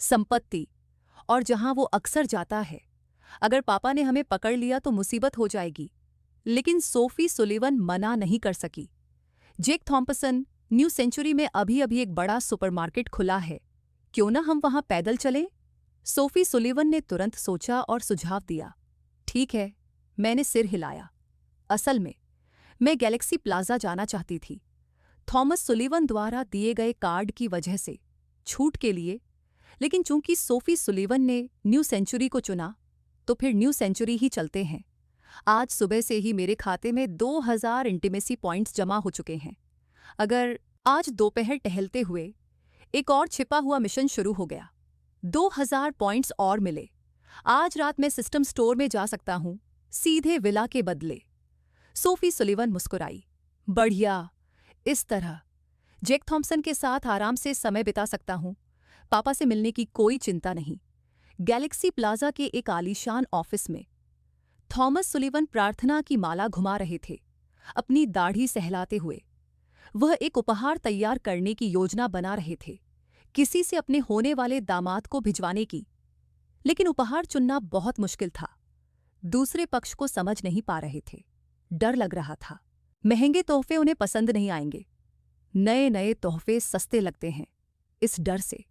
संपत्ति, और जहां वो अक्सर जाता है। अगर पापा ने हमें पकड़ लिया तो मुसीबत हो जाएगी। लेकिन सोफी सुलिवन मना नहीं कर सकी। जेक थॉम्पसन, न्यू सेंचुरी में अभी अभी एक बड़ा सुपरमार्केट खुला है, क्यों ना हम वहां पैदल चलें? सोफी सुलिवन ने तुरंत सोचा और सुझाव दिया। ठीक है, मैंने सिर हिलाया। असल में मैं गैलेक्सी प्लाजा जाना चाहती थी, थॉमस सुलिवन द्वारा दिए गए कार्ड की वजह से, छूट के लिए। लेकिन चूंकि सोफी सुलिवन ने न्यू सेंचुरी को चुना, तो फिर न्यू सेंचुरी ही चलते हैं। आज सुबह से ही मेरे खाते में 2000 इंटीमेसी पॉइंट्स जमा हो चुके हैं। अगर आज दोपहर टहलते हुए एक और छिपा हुआ मिशन शुरू हो गया, 2000 पॉइंट्स और मिले, आज रात मैं सिस्टम स्टोर में जा सकता हूं, सीधे विला के बदले। सोफी सुलिवन मुस्कुराई। बढ़िया, इस तरह जेक थॉम्पसन के साथ आराम से समय बिता सकता हूं। पापा से मिलने की कोई चिंता नहीं। गैलेक्सी प्लाजा के एक आलीशान ऑफिस में थॉमस सुलिवन प्रार्थना की माला घुमा रहे थे, अपनी दाढ़ी सहलाते हुए। वह एक उपहार तैयार करने की योजना बना रहे थे, किसी से अपने होने वाले दामाद को भिजवाने की। लेकिन उपहार चुनना बहुत मुश्किल था। दूसरे पक्ष को समझ नहीं पा रहे थे। डर लग रहा था, महंगे तोहफे उन्हें पसंद नहीं आएंगे। नए नए तोहफे सस्ते लगते हैं, इस डर से।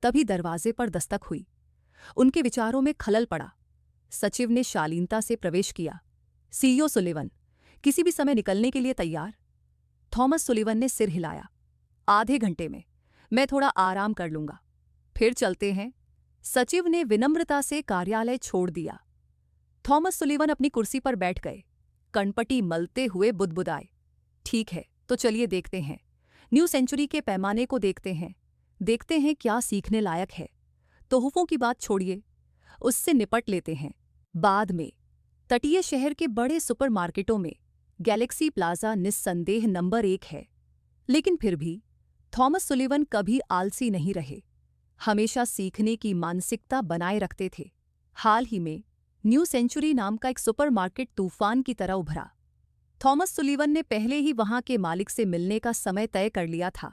तभी दरवाजे पर दस्तक हुई। उनके विचारों में खलल पड़ा। सचिव ने शालीनता से प्रवेश किया। सीईओ सुलिवन, किसी भी समय निकलने के लिए तैयार? थॉमस सुलिवन ने सिर हिलाया। आधे घंटे में, मैं थोड़ा आराम कर लूंगा। फिर चलते हैं। सचिव ने विनम्रता से कार्यालय छोड़ दिया। थॉमस सुलिवन अपनी कुर्सी पर बैठ गए, कनपटी मलते हुए बुदबुदाए। ठीक है, तो चलिए देखते हैं। न्यू सेंचुरी के पैमाने को देखते हैं। देखते हैं क्या सीखने लायक है। तोहफों की बात छोड़िए, उससे निपट लेते हैं बाद में। तटीय शहर के बड़े सुपरमार्केटों में गैलेक्सी प्लाजा निस्संदेह नंबर 1 है। लेकिन फिर भी थॉमस सुलिवन कभी आलसी नहीं रहे, हमेशा सीखने की मानसिकता बनाए रखते थे। हाल ही में न्यू सेंचुरी नाम का एक सुपरमार्केट तूफान की तरह उभरा। थॉमस सुलिवन ने पहले ही वहां के मालिक से मिलने का समय तय कर लिया था।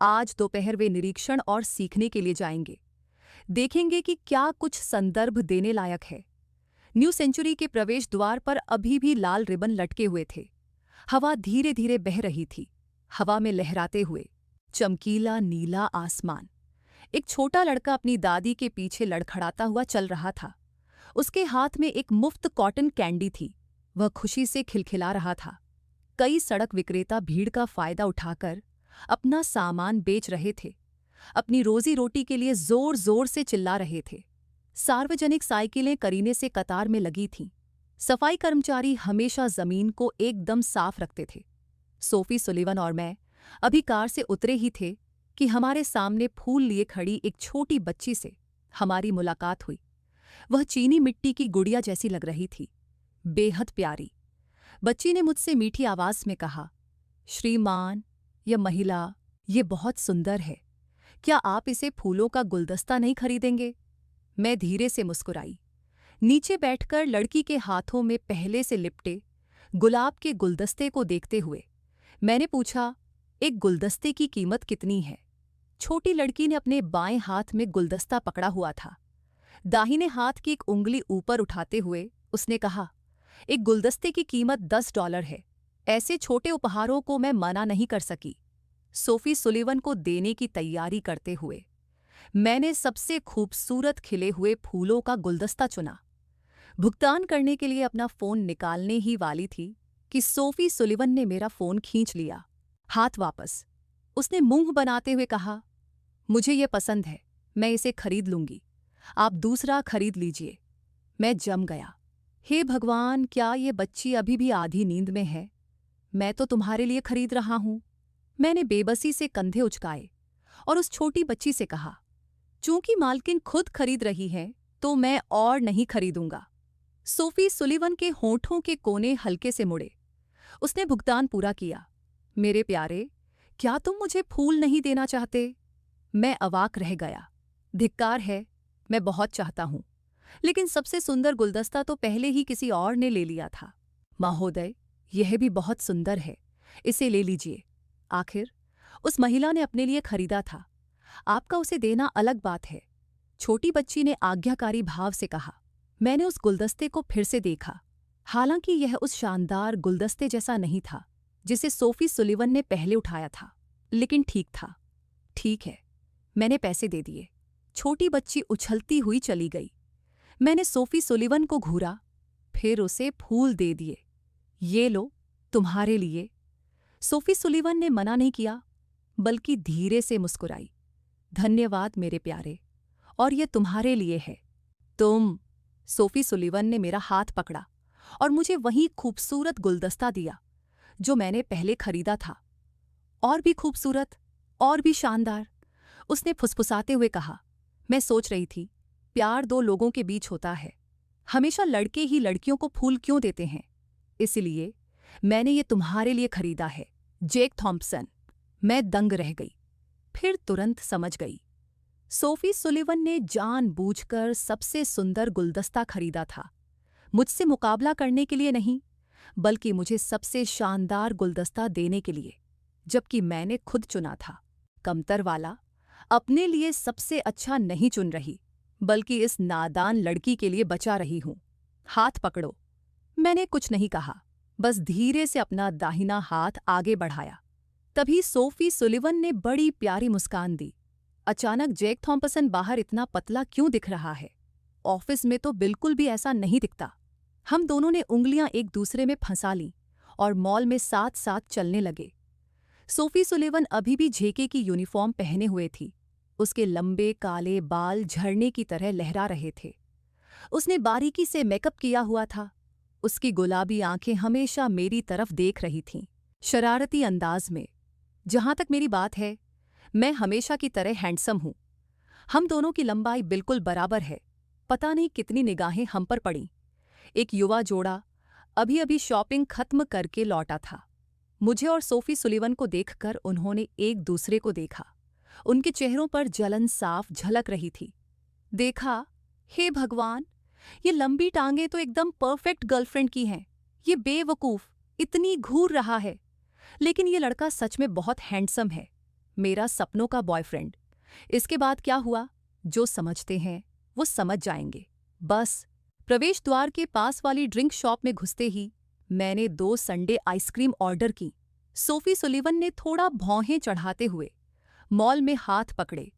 आज दोपहर वे निरीक्षण और सीखने के लिए जाएंगे। देखेंगे कि क्या कुछ संदर्भ देने लायक है। न्यू सेंचुरी के प्रवेश द्वार पर अभी भी लाल रिबन लटके हुए थे। हवा धीरे धीरे बह रही थी, हवा में लहराते हुए चमकीला नीला आसमान। एक छोटा लड़का अपनी दादी के पीछे लड़खड़ाता हुआ चल रहा था। उसके हाथ में एक मुफ्त कॉटन कैंडी थी। वह खुशी से खिलखिला रहा था। कई सड़क विक्रेता भीड़ का फायदा उठाकर अपना सामान बेच रहे थे, अपनी रोजी रोटी के लिए जोर जोर से चिल्ला रहे थे। सार्वजनिक साइकिलें करीने से कतार में लगी थीं। सफाई कर्मचारी हमेशा जमीन को एकदम साफ रखते थे। सोफी सुलिवन और मैं अभी कार से उतरे ही थे कि हमारे सामने फूल लिए खड़ी एक छोटी बच्ची से हमारी मुलाकात हुई। वह चीनी मिट्टी की गुड़िया जैसी लग रही थी, बेहद प्यारी। बच्ची ने मुझसे मीठी आवाज में कहा, श्रीमान, यह महिला, ये बहुत सुंदर है। क्या आप इसे फूलों का गुलदस्ता नहीं खरीदेंगे? मैं धीरे से मुस्कुराई। नीचे बैठकर लड़की के हाथों में पहले से लिपटे गुलाब के गुलदस्ते को देखते हुए मैंने पूछा, एक गुलदस्ते की कीमत कितनी है? छोटी लड़की ने अपने बाएं हाथ में गुलदस्ता पकड़ा हुआ था। दाहिने हाथ की एक उंगली ऊपर उठाते हुए उसने कहा, एक गुलदस्ते की कीमत $10 है। ऐसे छोटे उपहारों को मैं मना नहीं कर सकी। सोफी सुलिवन को देने की तैयारी करते हुए मैंने सबसे खूबसूरत खिले हुए फूलों का गुलदस्ता चुना। भुगतान करने के लिए अपना फोन निकालने ही वाली थी कि सोफी सुलिवन ने मेरा फोन खींच लिया। हाथ वापस। उसने मुंह बनाते हुए कहा, मुझे ये पसंद है, मैं इसे खरीद लूंगी। आप दूसरा खरीद लीजिए। मैं जम गया। हे भगवान, क्या ये बच्ची अभी भी आधी नींद में है? मैं तो तुम्हारे लिए खरीद रहा हूं। मैंने बेबसी से कंधे उचकाए और उस छोटी बच्ची से कहा, चूंकि मालकिन खुद खरीद रही है तो मैं और नहीं खरीदूंगा। सोफी सुलिवन के होठों के कोने हल्के से मुड़े। उसने भुगतान पूरा किया। मेरे प्यारे, क्या तुम मुझे फूल नहीं देना चाहते? मैं अवाक रह गया। धिक्कार है, मैं बहुत चाहता हूं, लेकिन सबसे सुंदर गुलदस्ता तो पहले ही किसी और ने ले लिया था। महोदय, यह भी बहुत सुंदर है, इसे ले लीजिए। आखिर उस महिला ने अपने लिए खरीदा था, आपका उसे देना अलग बात है। छोटी बच्ची ने आज्ञाकारी भाव से कहा। मैंने उस गुलदस्ते को फिर से देखा। हालांकि यह उस शानदार गुलदस्ते जैसा नहीं था जिसे सोफी सुलिवन ने पहले उठाया था, लेकिन ठीक था। ठीक है, मैंने पैसे दे दिए। छोटी बच्ची उछलती हुई चली गई। मैंने सोफी सुलिवन को घूरा, फिर उसे फूल दे दिए। ये लो, तुम्हारे लिए। सोफी सुलिवन ने मना नहीं किया, बल्कि धीरे से मुस्कुराई। धन्यवाद मेरे प्यारे, और ये तुम्हारे लिए है। तुम। सोफी सुलिवन ने मेरा हाथ पकड़ा और मुझे वही खूबसूरत गुलदस्ता दिया जो मैंने पहले खरीदा था। और भी खूबसूरत, और भी शानदार, उसने फुसफुसाते हुए कहा। मैं सोच रही थी, प्यार दो लोगों के बीच होता है। हमेशा लड़के ही लड़कियों को फूल क्यों देते हैं? इसलिए मैंने ये तुम्हारे लिए खरीदा है, जेक थॉम्पसन। मैं दंग रह गई, फिर तुरंत समझ गई। सोफी सुलिवन ने जानबूझकर सबसे सुंदर गुलदस्ता खरीदा था, मुझसे मुकाबला करने के लिए नहीं, बल्कि मुझे सबसे शानदार गुलदस्ता देने के लिए, जबकि मैंने खुद चुना था। कमतर वाला, अपने लिए सबसे अच्छा नहीं चुन रही, बल्कि इस नादान लड़की के लिए बचा रही हूं। हाथ पकड़ो। मैंने कुछ नहीं कहा, बस धीरे से अपना दाहिना हाथ आगे बढ़ाया। तभी सोफी सुलिवन ने बड़ी प्यारी मुस्कान दी। अचानक जेक थॉम्पसन बाहर इतना पतला क्यों दिख रहा है? ऑफिस में तो बिल्कुल भी ऐसा नहीं दिखता। हम दोनों ने उंगलियां एक दूसरे में फंसा लीं और मॉल में साथ साथ चलने लगे। सोफी सुलिवन अभी भी जेके की यूनिफॉर्म पहने हुए थी। उसके लंबे काले बाल झरने की तरह लहरा रहे थे। उसने बारीकी से मेकअप किया हुआ था। उसकी गुलाबी आंखें हमेशा मेरी तरफ देख रही थीं, शरारती अंदाज में। जहां तक मेरी बात है, मैं हमेशा की तरह हैंडसम हूं। हम दोनों की लंबाई बिल्कुल बराबर है। पता नहीं कितनी निगाहें हम पर पड़ीं। एक युवा जोड़ा अभी अभी शॉपिंग खत्म करके लौटा था। मुझे और सोफी सुलिवन को देखकर उन्होंने एक दूसरे को देखा। उनके चेहरों पर जलन साफ झलक रही थी। देखा, हे भगवान, ये लंबी टांगें तो एकदम परफेक्ट गर्लफ्रेंड की हैं। ये बेवकूफ इतनी घूर रहा है, लेकिन ये लड़का सच में बहुत हैंडसम है, मेरा सपनों का बॉयफ्रेंड। इसके बाद क्या हुआ, जो समझते हैं वो समझ जाएंगे। बस प्रवेश द्वार के पास वाली ड्रिंक शॉप में घुसते ही मैंने 2 संडे आइसक्रीम ऑर्डर की। सोफी सुलिवन ने थोड़ा भौहें चढ़ाते हुए मॉल में हाथ पकड़े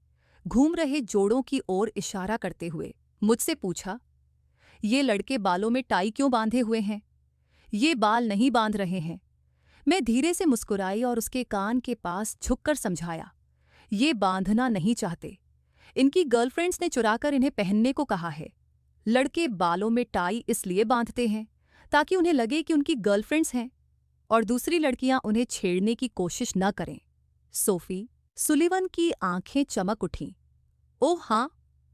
घूम रहे जोड़ों की ओर इशारा करते हुए मुझसे पूछा, ये लड़के बालों में टाई क्यों बांधे हुए हैं? ये बाल नहीं बांध रहे हैं। मैं धीरे से मुस्कुराई और उसके कान के पास झुककर समझाया, ये बांधना नहीं चाहते। इनकी गर्लफ्रेंड्स ने चुराकर इन्हें पहनने को कहा है। लड़के बालों में टाई इसलिए बांधते हैं ताकि उन्हें लगे कि उनकी गर्लफ्रेंड्स हैं और दूसरी लड़कियां उन्हें छेड़ने की कोशिश न करें। सोफी सुलिवन की आंखें चमक उठीं। ओह हाँ,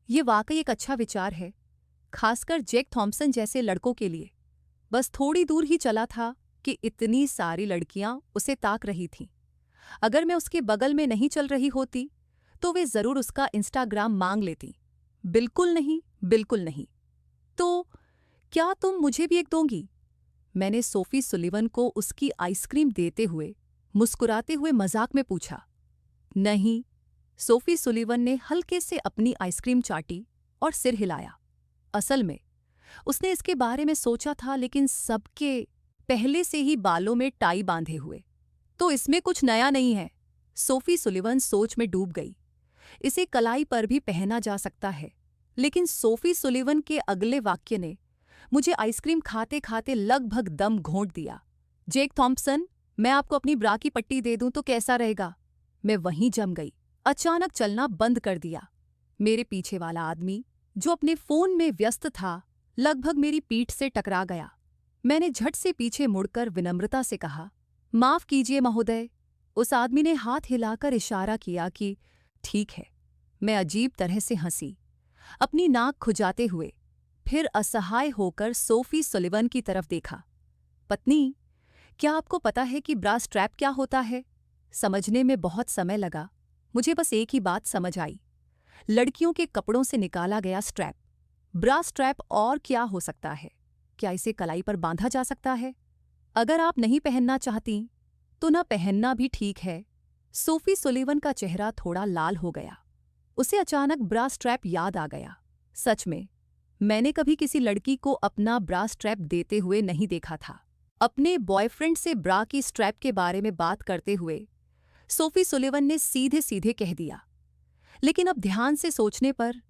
ये वाकई एक अच्छा विचार है, खासकर जेक थॉम्पसन जैसे लड़कों के लिए। बस थोड़ी दूर ही चला था कि इतनी सारी लड़कियां उसे ताक रही थीं। अगर मैं उसके बगल में नहीं चल रही होती तो वे जरूर उसका इंस्टाग्राम मांग लेती। बिल्कुल नहीं, बिल्कुल नहीं। तो क्या तुम मुझे भी एक दोगी? मैंने सोफी सुलिवन को उसकी आइसक्रीम देते हुए मुस्कुराते हुए मजाक में पूछा। नहीं। सोफी सुलिवन ने हल्के से अपनी आइसक्रीम चाटी और सिर हिलाया। असल में उसने इसके बारे में सोचा था, लेकिन सबके पहले से ही बालों में टाई बांधे हुए, तो इसमें कुछ नया नहीं है। सोफी सुलिवन सोच में डूब गई। इसे कलाई पर भी पहना जा सकता है, लेकिन सोफी सुलिवन के अगले वाक्य ने मुझे आइसक्रीम खाते खाते लगभग दम घोंट दिया। जेक थॉम्पसन, मैं आपको अपनी ब्रा की पट्टी दे दूं तो कैसा रहेगा? मैं वहीं जम गई। अचानक चलना बंद कर दिया। मेरे पीछे वाला आदमी, जो अपने फोन में व्यस्त था, लगभग मेरी पीठ से टकरा गया। मैंने झट से पीछे मुड़कर विनम्रता से कहा, माफ कीजिए महोदय। उस आदमी ने हाथ हिलाकर इशारा किया कि ठीक है। मैं अजीब तरह से हंसी, अपनी नाक खुजाते हुए, फिर असहाय होकर सोफी सुलिवन की तरफ देखा। पत्नी, क्या आपको पता है कि ब्रा स्ट्रैप क्या होता है? समझने में बहुत समय लगा। मुझे बस एक ही बात समझ आई, लड़कियों के कपड़ों से निकाला गया स्ट्रैप। ब्रा स्ट्रैप और क्या हो सकता है? क्या इसे कलाई पर बांधा जा सकता है? अगर आप नहीं पहनना चाहती तो न पहनना भी ठीक है। सोफी सुलिवन का चेहरा थोड़ा लाल हो गया। उसे अचानक ब्रा स्ट्रैप याद आ गया। सच में, मैंने कभी किसी लड़की को अपना ब्रा स्ट्रैप देते हुए नहीं देखा था। अपने बॉयफ्रेंड से ब्रा की स्ट्रैप के बारे में बात करते हुए सोफी सुलिवन ने सीधे सीधे कह दिया, लेकिन अब ध्यान से सोचने पर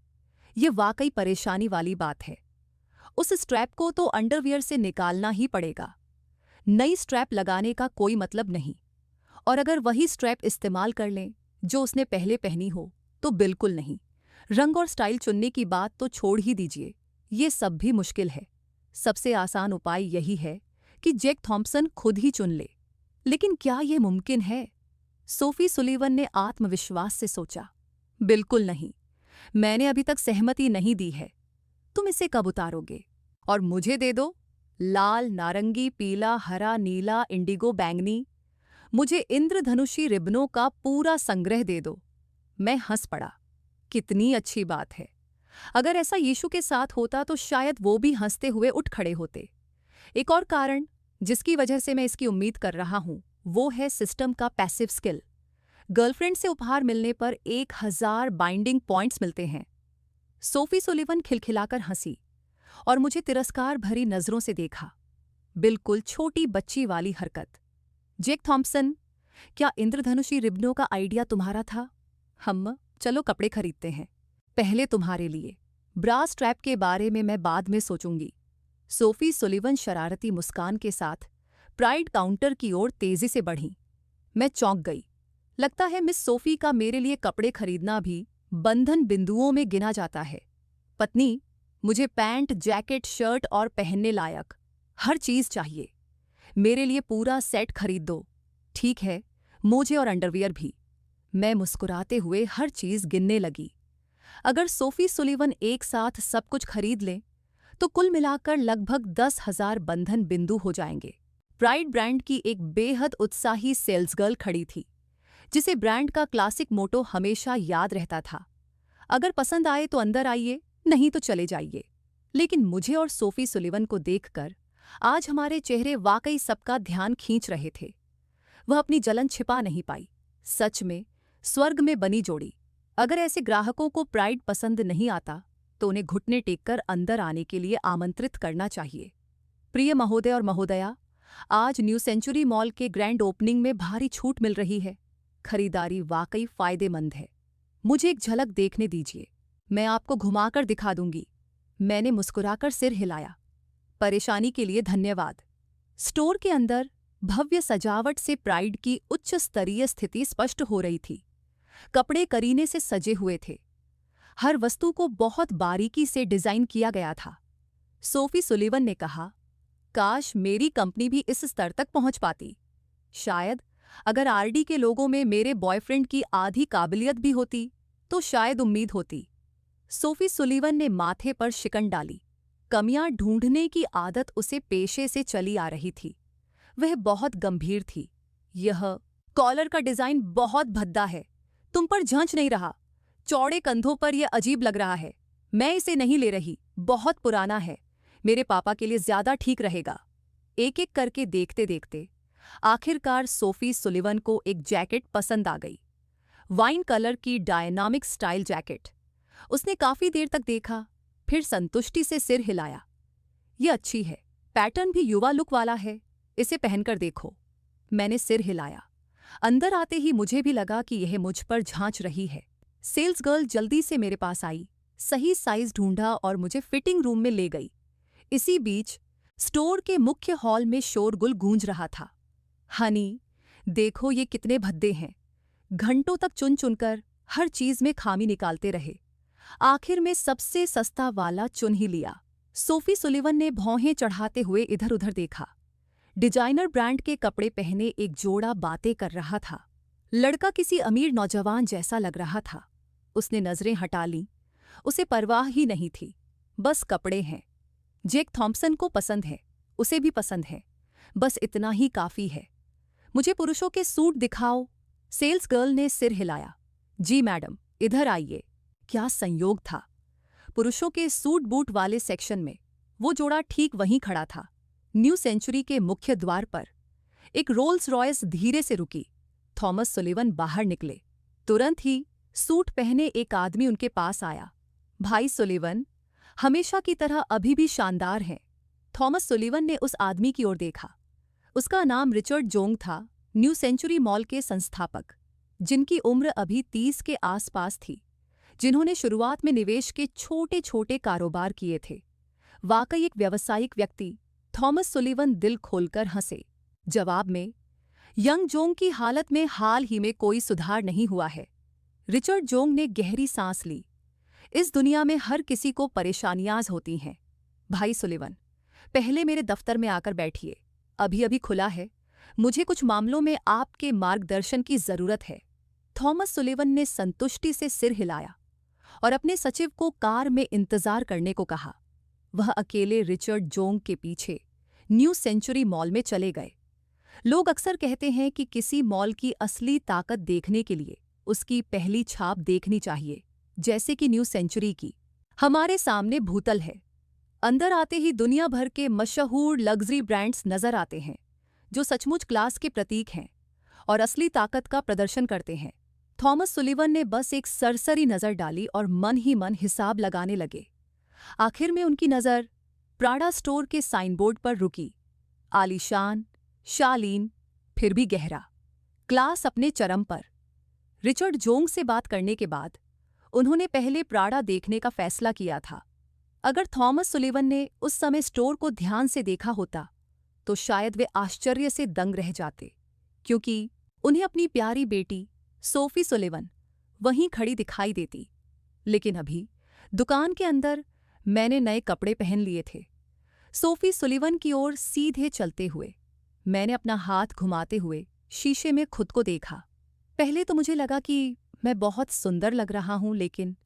यह वाकई परेशानी वाली बात है। उस स्ट्रैप को तो अंडरवियर से निकालना ही पड़ेगा। नई स्ट्रैप लगाने का कोई मतलब नहीं, और अगर वही स्ट्रैप इस्तेमाल कर लें जो उसने पहले पहनी हो तो बिल्कुल नहीं। रंग और स्टाइल चुनने की बात तो छोड़ ही दीजिए, ये सब भी मुश्किल है। सबसे आसान उपाय यही है कि जैक थॉम्पसन खुद ही चुन ले। लेकिन क्या ये मुमकिन है? सोफी सुलिवन ने आत्मविश्वास से सोचा। बिल्कुल नहीं, मैंने अभी तक सहमति नहीं दी है। तुम इसे कब उतारोगे? और मुझे दे दो, लाल, नारंगी, पीला, हरा, नीला, इंडिगो, बैंगनी। मुझे इंद्रधनुषी रिबनों का पूरा संग्रह दे दो। मैं हंस पड़ा। कितनी अच्छी बात है। अगर ऐसा यीशु के साथ होता तो शायद वो भी हंसते हुए उठ खड़े होते। एक और कारण जिसकी वजह से मैं इसकी उम्मीद कर रहा हूं, वो है सिस्टम का पैसिव स्किल। गर्लफ्रेंड से उपहार मिलने पर 1000 बाइंडिंग पॉइंट्स मिलते हैं। सोफी सुलिवन खिलखिलाकर हंसी और मुझे तिरस्कार भरी नजरों से देखा। बिल्कुल छोटी बच्ची वाली हरकत। जैक थॉम्पसन, क्या इंद्रधनुषी रिबनों का आइडिया तुम्हारा था? चलो कपड़े खरीदते हैं। पहले तुम्हारे लिए। ब्रा स्ट्रैप के बारे में मैं बाद में सोचूंगी। सोफी सुलिवन शरारती मुस्कान के साथ प्राइड काउंटर की ओर तेजी से बढ़ी। मैं चौंक गई। लगता है मिस सोफी का मेरे लिए कपड़े खरीदना भी बंधन बिंदुओं में गिना जाता है। पत्नी, मुझे पैंट, जैकेट, शर्ट और पहनने लायक हर चीज चाहिए। मेरे लिए पूरा सेट खरीद दो। ठीक है, मोजे और अंडरवियर भी। मैं मुस्कुराते हुए हर चीज गिनने लगी। अगर सोफी सुलिवन एक साथ सब कुछ खरीद लें तो कुल मिलाकर लगभग 10,000 बंधन बिंदु हो जाएंगे। प्राइड ब्रांड की एक बेहद उत्साही सेल्स गर्ल खड़ी थी, जिसे ब्रांड का क्लासिक मोटो हमेशा याद रहता था, अगर पसंद आए तो अंदर आइए, नहीं तो चले जाइए। लेकिन मुझे और सोफी सुलिवन को देखकर आज हमारे चेहरे वाकई सबका ध्यान खींच रहे थे। वह अपनी जलन छिपा नहीं पाई। सच में स्वर्ग में बनी जोड़ी। अगर ऐसे ग्राहकों को प्राइड पसंद नहीं आता तो उन्हें घुटने टेककर अंदर आने के लिए आमंत्रित करना चाहिए। प्रिय महोदय और महोदया, आज न्यू सेंचुरी मॉल के ग्रैंड ओपनिंग में भारी छूट मिल रही है। खरीदारी वाकई फायदेमंद है। मुझे एक झलक देखने दीजिए, मैं आपको घुमाकर दिखा दूंगी। मैंने मुस्कुराकर सिर हिलाया। परेशानी के लिए धन्यवाद। स्टोर के अंदर भव्य सजावट से प्राइड की उच्च स्तरीय स्थिति स्पष्ट हो रही थी। कपड़े करीने से सजे हुए थे। हर वस्तु को बहुत बारीकी से डिजाइन किया गया था। सोफी सुलिवन ने कहा, काश मेरी कंपनी भी इस स्तर तक पहुंच पाती। शायद अगर आरडी के लोगों में मेरे बॉयफ्रेंड की आधी काबिलियत भी होती तो शायद उम्मीद होती। सोफी सुलिवन ने माथे पर शिकन डाली। कमियां ढूंढने की आदत उसे पेशे से चली आ रही थी। वह बहुत गंभीर थी। यह कॉलर का डिजाइन बहुत भद्दा है, तुम पर झंझ नहीं रहा। चौड़े कंधों पर यह अजीब लग रहा है। मैं इसे नहीं ले रही, बहुत पुराना है। मेरे पापा के लिए ज्यादा ठीक रहेगा। एक एक करके देखते देखते आखिरकार सोफी सुलिवन को एक जैकेट पसंद आ गई। वाइन कलर की डायनामिक स्टाइल जैकेट। उसने काफी देर तक देखा, फिर संतुष्टि से सिर हिलाया। यह अच्छी है, पैटर्न भी युवा लुक वाला है, इसे पहनकर देखो। मैंने सिर हिलाया। अंदर आते ही मुझे भी लगा कि यह मुझ पर झांच रही है। सेल्स गर्ल जल्दी से मेरे पास आई, सही साइज ढूंढा और मुझे फिटिंग रूम में ले गई। इसी बीच स्टोर के मुख्य हॉल में शोरगुल गूंज रहा था। हनी, देखो ये कितने भद्दे हैं। घंटों तक चुन चुनकर हर चीज में खामी निकालते रहे। आखिर में सबसे सस्ता वाला चुन ही लिया। सोफी सुलिवन ने भौहें चढ़ाते हुए इधर उधर देखा। डिजाइनर ब्रांड के कपड़े पहने एक जोड़ा बातें कर रहा था। लड़का किसी अमीर नौजवान जैसा लग रहा था। उसने नजरें हटा लीं। उसे परवाह ही नहीं थी, बस कपड़े हैं। जैक थॉम्पसन को पसंद है, उसे भी पसंद है, बस इतना ही काफी है। मुझे पुरुषों के सूट दिखाओ। सेल्स गर्ल ने सिर हिलाया। जी मैडम, इधर आइए। क्या संयोग था। पुरुषों के सूट बूट वाले सेक्शन में वो जोड़ा ठीक वहीं खड़ा था। न्यू सेंचुरी के मुख्य द्वार पर एक रोल्स रॉयस धीरे से रुकी। थॉमस सुलिवन बाहर निकले। तुरंत ही सूट पहने एक आदमी उनके पास आया। भाई सुलिवन, हमेशा की तरह अभी भी शानदार हैं। थॉमस सुलिवन ने उस आदमी की ओर देखा। उसका नाम रिचर्ड जोंग था, न्यू सेंचुरी मॉल के संस्थापक, जिनकी उम्र अभी 30 के आसपास थी, जिन्होंने शुरुआत में निवेश के छोटे छोटे कारोबार किए थे। वाकई एक व्यावसायिक व्यक्ति। थॉमस सुलिवन दिल खोलकर हंसे। जवाब में, यंग जोंग की हालत में हाल ही में कोई सुधार नहीं हुआ है। रिचर्ड जोंग ने गहरी सांस ली। इस दुनिया में हर किसी को परेशानियां होती हैं। भाई सुलिवन, पहले मेरे दफ्तर में आकर बैठिए। अभी अभी खुला है। मुझे कुछ मामलों में आपके मार्गदर्शन की जरूरत है। थॉमस सुलिवन ने संतुष्टि से सिर हिलाया और अपने सचिव को कार में इंतजार करने को कहा। वह अकेले रिचर्ड जोंग के पीछे न्यू सेंचुरी मॉल में चले गए। लोग अक्सर कहते हैं कि किसी मॉल की असली ताकत देखने के लिए उसकी पहली छाप देखनी चाहिए, जैसे कि न्यू सेंचुरी की। हमारे सामने भूतल है। अंदर आते ही दुनिया भर के मशहूर लग्जरी ब्रांड्स नजर आते हैं, जो सचमुच क्लास के प्रतीक हैं और असली ताकत का प्रदर्शन करते हैं। थॉमस सुलिवन ने बस एक सरसरी नजर डाली और मन ही मन हिसाब लगाने लगे। आखिर में उनकी नजर प्राडा स्टोर के साइनबोर्ड पर रुकी। आलीशान, शालीन, फिर भी गहरा, क्लास अपने चरम पर। रिचर्ड जोंग से बात करने के बाद उन्होंने पहले प्राडा देखने का फैसला किया था। अगर थॉमस सुलिवन ने उस समय स्टोर को ध्यान से देखा होता तो शायद वे आश्चर्य से दंग रह जाते, क्योंकि उन्हें अपनी प्यारी बेटी सोफी सुलिवन वहीं खड़ी दिखाई देती। लेकिन अभी दुकान के अंदर मैंने नए कपड़े पहन लिए थे। सोफी सुलिवन की ओर सीधे चलते हुए मैंने अपना हाथ घुमाते हुए शीशे में खुद को देखा। पहले तो मुझे लगा कि मैं बहुत सुंदर लग रहा हूं, लेकिन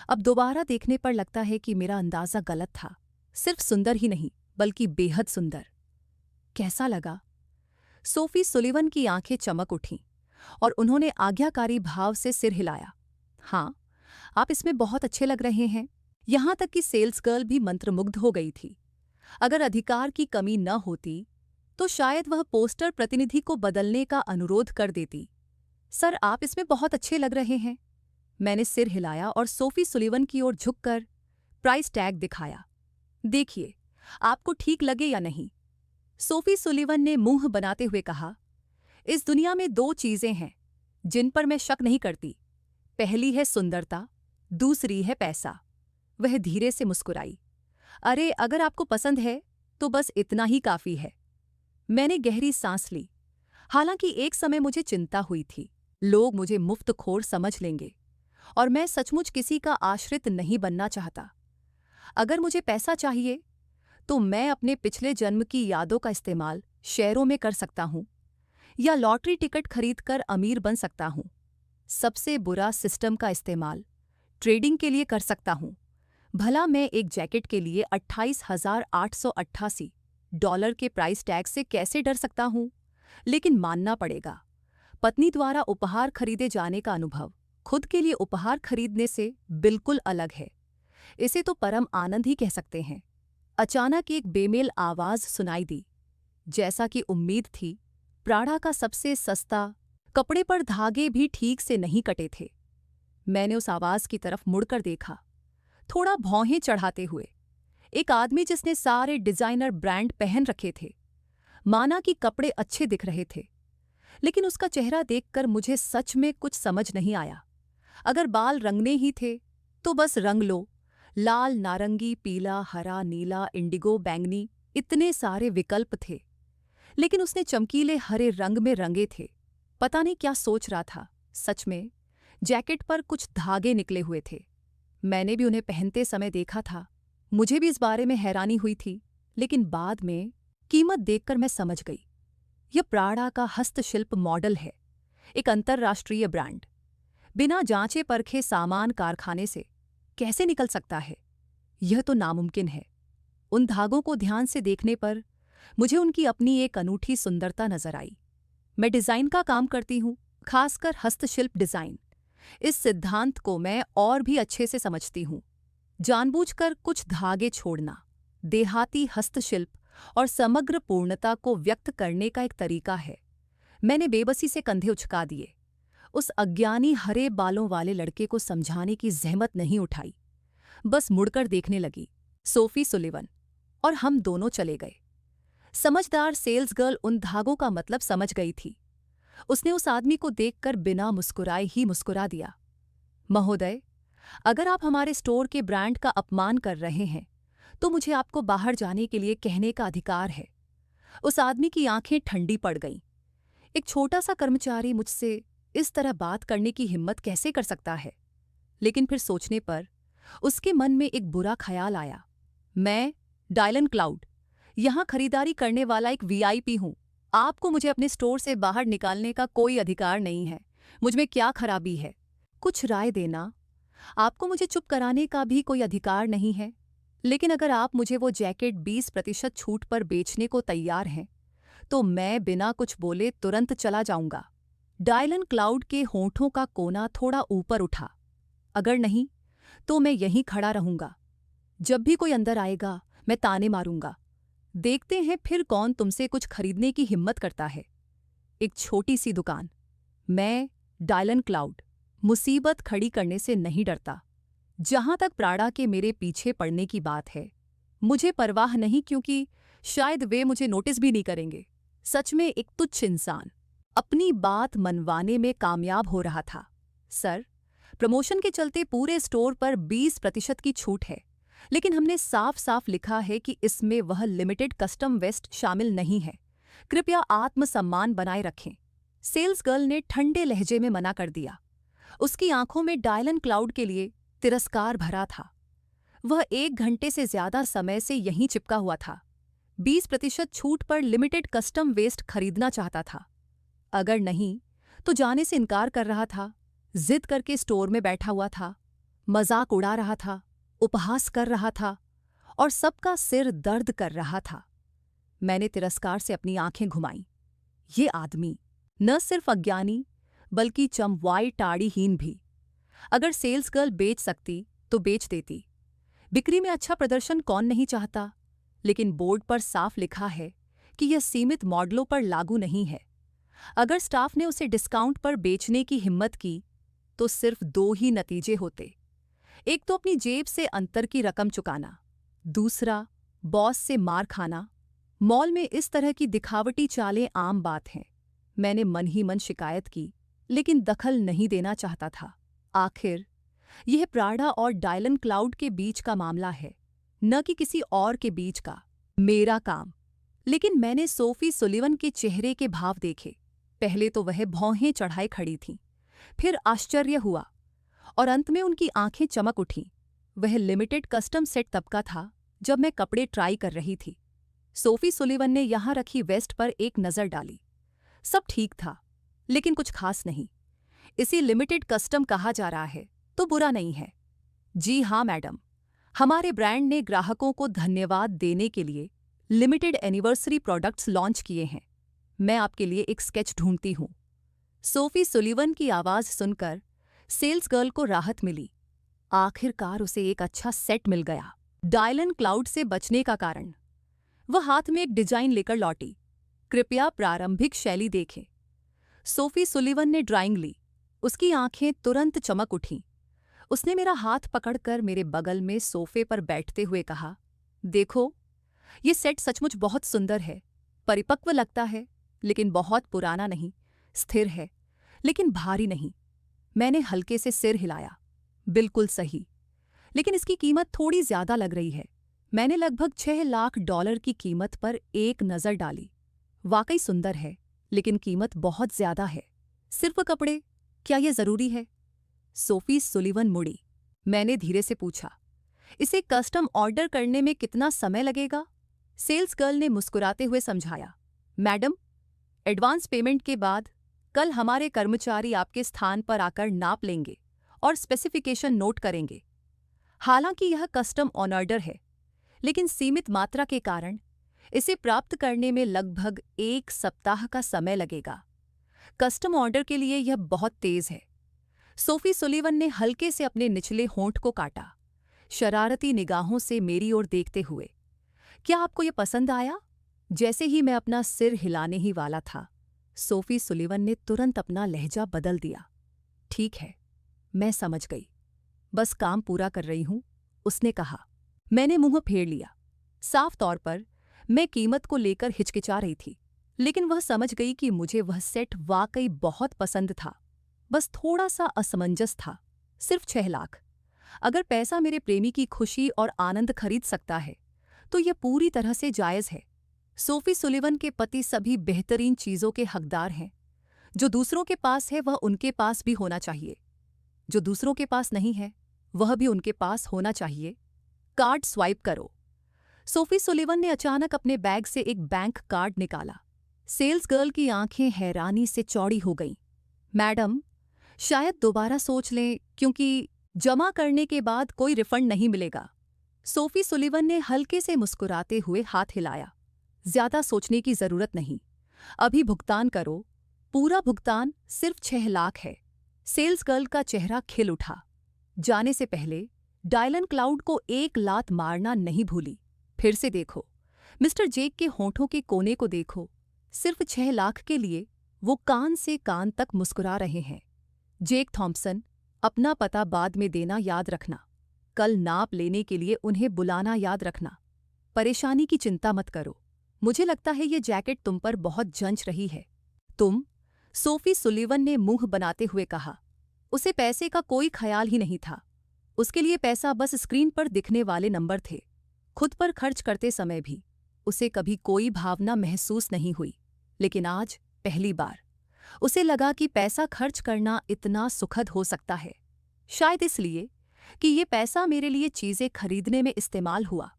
अब दोबारा देखने पर लगता है कि मेरा अंदाजा गलत था। सिर्फ सुंदर ही नहीं, बल्कि बेहद सुंदर। कैसा लगा? सोफी सुलिवन की आंखें चमक उठीं और उन्होंने आज्ञाकारी भाव से सिर हिलाया। हाँ, आप इसमें बहुत अच्छे लग रहे हैं। यहां तक कि सेल्स गर्ल भी मंत्रमुग्ध हो गई थी। अगर अधिकार की कमी न होती तो शायद वह पोस्टर प्रतिनिधि को बदलने का अनुरोध कर देती। सर, आप इसमें बहुत अच्छे लग रहे हैं। मैंने सिर हिलाया और सोफी सुलिवन की ओर झुककर प्राइस टैग दिखाया। देखिए, आपको ठीक लगे या नहीं। सोफी सुलिवन ने मुंह बनाते हुए कहा, इस दुनिया में 2 चीजें हैं जिन पर मैं शक नहीं करती। पहली है सुंदरता, दूसरी है पैसा। वह धीरे से मुस्कुराई। अरे, अगर आपको पसंद है तो बस इतना ही काफी है। मैंने गहरी सांस ली। हालांकि एक समय मुझे चिंता हुई थी, लोग मुझे मुफ्तखोर समझ लेंगे, और मैं सचमुच किसी का आश्रित नहीं बनना चाहता। अगर मुझे पैसा चाहिए तो मैं अपने पिछले जन्म की यादों का इस्तेमाल शेयरों में कर सकता हूं, या लॉटरी टिकट खरीदकर अमीर बन सकता हूं। सबसे बुरा सिस्टम का इस्तेमाल ट्रेडिंग के लिए कर सकता हूं। भला मैं एक जैकेट के लिए $28,888 के प्राइस टैग से कैसे डर सकता हूं? लेकिन मानना पड़ेगा, पत्नी द्वारा उपहार खरीदे जाने का अनुभव खुद के लिए उपहार खरीदने से बिल्कुल अलग है। इसे तो परम आनंद ही कह सकते हैं। अचानक एक बेमेल आवाज सुनाई दी। जैसा कि उम्मीद थी, प्राडा का सबसे सस्ता कपड़े पर धागे भी ठीक से नहीं कटे थे। मैंने उस आवाज की तरफ मुड़कर देखा, थोड़ा भौहें चढ़ाते हुए। एक आदमी जिसने सारे डिजाइनर ब्रांड पहन रखे थे, माना कि कपड़े अच्छे दिख रहे थे, लेकिन उसका चेहरा देखकर मुझे सच में कुछ समझ नहीं आया। अगर बाल रंगने ही थे तो बस रंग लो। लाल, नारंगी, पीला, हरा, नीला, इंडिगो, बैंगनी, इतने सारे विकल्प थे, लेकिन उसने चमकीले हरे रंग में रंगे थे। पता नहीं क्या सोच रहा था। सच में जैकेट पर कुछ धागे निकले हुए थे। मैंने भी उन्हें पहनते समय देखा था। मुझे भी इस बारे में हैरानी हुई थी, लेकिन बाद में कीमत देखकर मैं समझ गई। यह प्राडा का हस्तशिल्प मॉडल है, एक अंतर्राष्ट्रीय ब्रांड। बिना जांचे परखे सामान कारखाने से कैसे निकल सकता है? यह तो नामुमकिन है। उन धागों को ध्यान से देखने पर मुझे उनकी अपनी एक अनूठी सुंदरता नजर आई। मैं डिजाइन का काम करती हूँ, खासकर हस्तशिल्प डिजाइन। इस सिद्धांत को मैं और भी अच्छे से समझती हूँ। जानबूझकर कुछ धागे छोड़ना देहाती हस्तशिल्प और समग्र पूर्णता को व्यक्त करने का एक तरीका है। मैंने बेबसी से कंधे उचका दिए। उस अज्ञानी हरे बालों वाले लड़के को समझाने की जहमत नहीं उठाई, बस मुड़कर देखने लगी। सोफी सुलिवन और हम दोनों चले गए। समझदार सेल्स गर्ल उन धागों का मतलब समझ गई थी। उसने उस आदमी को देखकर बिना मुस्कुराए ही मुस्कुरा दिया। महोदय, अगर आप हमारे स्टोर के ब्रांड का अपमान कर रहे हैं तो मुझे आपको बाहर जाने के लिए कहने का अधिकार है। उस आदमी की आंखें ठंडी पड़ गईं। एक छोटा सा कर्मचारी मुझसे इस तरह बात करने की हिम्मत कैसे कर सकता है? लेकिन फिर सोचने पर उसके मन में एक बुरा ख्याल आया। मैं, डायलन क्लाउड, यहां खरीदारी करने वाला एक वीआईपी हूं। आपको मुझे अपने स्टोर से बाहर निकालने का कोई अधिकार नहीं है। मुझमें क्या खराबी है? कुछ राय देना। आपको मुझे चुप कराने का भी कोई अधिकार नहीं है। लेकिन अगर आप मुझे वो जैकेट 20% छूट पर बेचने को तैयार हैं तो मैं बिना कुछ बोले तुरंत चला जाऊंगा। डायलन क्लाउड के होंठों का कोना थोड़ा ऊपर उठा। अगर नहीं तो मैं यहीं खड़ा रहूंगा। जब भी कोई अंदर आएगा मैं ताने मारूंगा। देखते हैं फिर कौन तुमसे कुछ खरीदने की हिम्मत करता है। एक छोटी सी दुकान। मैं, डायलन क्लाउड, मुसीबत खड़ी करने से नहीं डरता। जहां तक प्राड़ा के मेरे पीछे पड़ने की बात है, मुझे परवाह नहीं, क्योंकि शायद वे मुझे नोटिस भी नहीं करेंगे। सच में एक तुच्छ इंसान अपनी बात मनवाने में कामयाब हो रहा था। सर, प्रमोशन के चलते पूरे स्टोर पर 20% की छूट है, लेकिन हमने साफ साफ लिखा है कि इसमें वह लिमिटेड कस्टम वेस्ट शामिल नहीं है। कृपया आत्मसम्मान बनाए रखें। सेल्स गर्ल ने ठंडे लहजे में मना कर दिया। उसकी आंखों में डायलन क्लाउड के लिए तिरस्कार भरा था। वह 1 घंटे से ज्यादा समय से यहीं चिपका हुआ था। 20% छूट पर लिमिटेड कस्टम वेस्ट खरीदना चाहता था। अगर नहीं तो जाने से इनकार कर रहा था। जिद करके स्टोर में बैठा हुआ था, मजाक उड़ा रहा था, उपहास कर रहा था और सबका सिर दर्द कर रहा था। मैंने तिरस्कार से अपनी आंखें घुमाईं। ये आदमी न सिर्फ अज्ञानी बल्कि चमवाई टाड़ीहीन भी। अगर सेल्स गर्ल बेच सकती तो बेच देती। बिक्री में अच्छा प्रदर्शन कौन नहीं चाहता, लेकिन बोर्ड पर साफ लिखा है कि यह सीमित मॉडलों पर लागू नहीं है। अगर स्टाफ ने उसे डिस्काउंट पर बेचने की हिम्मत की तो सिर्फ 2 ही नतीजे होते। एक तो अपनी जेब से अंतर की रकम चुकाना, दूसरा बॉस से मार खाना। मॉल में इस तरह की दिखावटी चालें आम बात हैं। मैंने मन ही मन शिकायत की, लेकिन दखल नहीं देना चाहता था। आखिर यह प्राड़ा और डायलन क्लाउड के बीच का मामला है, न कि किसी और के बीच का। मेरा काम। लेकिन मैंने सोफी सुलिवन के चेहरे के भाव देखे। पहले तो वह भौहें चढ़ाए खड़ी थीं, फिर आश्चर्य हुआ और अंत में उनकी आंखें चमक उठीं। वह लिमिटेड कस्टम सेट तब का था जब मैं कपड़े ट्राई कर रही थी। सोफी सुलिवन ने यहां रखी वेस्ट पर एक नज़र डाली। सब ठीक था, लेकिन कुछ खास नहीं। इसे लिमिटेड कस्टम कहा जा रहा है तो बुरा नहीं है। जी हाँ मैडम, हमारे ब्रांड ने ग्राहकों को धन्यवाद देने के लिए लिमिटेड एनिवर्सरी प्रोडक्ट्स लॉन्च किए हैं। मैं आपके लिए एक स्केच ढूंढती हूँ। सोफी सुलिवन की आवाज़ सुनकर सेल्स गर्ल को राहत मिली। आखिरकार उसे एक अच्छा सेट मिल गया। डायलन क्लाउड से बचने का कारण। वह हाथ में एक डिजाइन लेकर लौटी। कृपया प्रारंभिक शैली देखें। सोफी सुलिवन ने ड्राइंग ली। उसकी आंखें तुरंत चमक उठीं। उसने मेरा हाथ पकड़कर मेरे बगल में सोफे पर बैठते हुए कहा, देखो, ये सेट सचमुच बहुत सुंदर है। परिपक्व लगता है, लेकिन बहुत पुराना नहीं। स्थिर है, लेकिन भारी नहीं। मैंने हल्के से सिर हिलाया। बिल्कुल सही, लेकिन इसकी कीमत थोड़ी ज्यादा लग रही है। मैंने लगभग $6 लाख की कीमत पर एक नज़र डाली। वाकई सुंदर है, लेकिन कीमत बहुत ज्यादा है। सिर्फ कपड़े, क्या यह जरूरी है? सोफी सुलिवन मुड़ी। मैंने धीरे से पूछा, इसे कस्टम ऑर्डर करने में कितना समय लगेगा? सेल्स गर्ल ने मुस्कुराते हुए समझाया, मैडम, एडवांस पेमेंट के बाद कल हमारे कर्मचारी आपके स्थान पर आकर नाप लेंगे और स्पेसिफिकेशन नोट करेंगे। हालांकि यह कस्टम ऑन ऑर्डर है, लेकिन सीमित मात्रा के कारण इसे प्राप्त करने में लगभग 1 सप्ताह का समय लगेगा। कस्टम ऑर्डर के लिए यह बहुत तेज है। सोफी सुलिवन ने हल्के से अपने निचले होंठ को काटा, शरारती निगाहों से मेरी ओर देखते हुए। क्या आपको यह पसंद आया? जैसे ही मैं अपना सिर हिलाने ही वाला था, सोफी सुलिवन ने तुरंत अपना लहजा बदल दिया। ठीक है, मैं समझ गई। बस काम पूरा कर रही हूं, उसने कहा। मैंने मुंह फेर लिया। साफ तौर पर मैं कीमत को लेकर हिचकिचा रही थी, लेकिन वह समझ गई कि मुझे वह सेट वाकई बहुत पसंद था। बस थोड़ा सा असमंजस था। सिर्फ 6 लाख। अगर पैसा मेरे प्रेमी की खुशी और आनंद खरीद सकता है तो यह पूरी तरह से जायज़ है। सोफी सुलिवन के पति सभी बेहतरीन चीज़ों के हकदार हैं। जो दूसरों के पास है वह उनके पास भी होना चाहिए। जो दूसरों के पास नहीं है वह भी उनके पास होना चाहिए। कार्ड स्वाइप करो। सोफी सुलिवन ने अचानक अपने बैग से एक बैंक कार्ड निकाला। सेल्स गर्ल की आंखें हैरानी से चौड़ी हो गईं। मैडम, शायद दोबारा सोच लें, क्योंकि जमा करने के बाद कोई रिफंड नहीं मिलेगा। सोफी सुलिवन ने हल्के से मुस्कुराते हुए हाथ हिलाया। ज्यादा सोचने की जरूरत नहीं, अभी भुगतान करो। पूरा भुगतान सिर्फ 6 लाख है। सेल्स गर्ल का चेहरा खिल उठा। जाने से पहले डायलन क्लाउड को एक लात मारना नहीं भूली। फिर से देखो, मिस्टर जेक के होठों के कोने को देखो। सिर्फ 6 लाख के लिए वो कान से कान तक मुस्कुरा रहे हैं। जेक थॉम्पसन, अपना पता बाद में देना याद रखना। कल नाप लेने के लिए उन्हें बुलाना याद रखना। परेशानी की चिंता मत करो। मुझे लगता है ये जैकेट तुम पर बहुत जंच रही है। तुम? सोफी सुलिवन ने मुंह बनाते हुए कहा। उसे पैसे का कोई ख्याल ही नहीं था। उसके लिए पैसा बस स्क्रीन पर दिखने वाले नंबर थे। खुद पर खर्च करते समय भी उसे कभी कोई भावना महसूस नहीं हुई, लेकिन आज पहली बार उसे लगा कि पैसा खर्च करना इतना सुखद हो सकता है। शायद इसलिए कि ये पैसा मेरे लिए चीज़ें खरीदने में इस्तेमाल हुआ।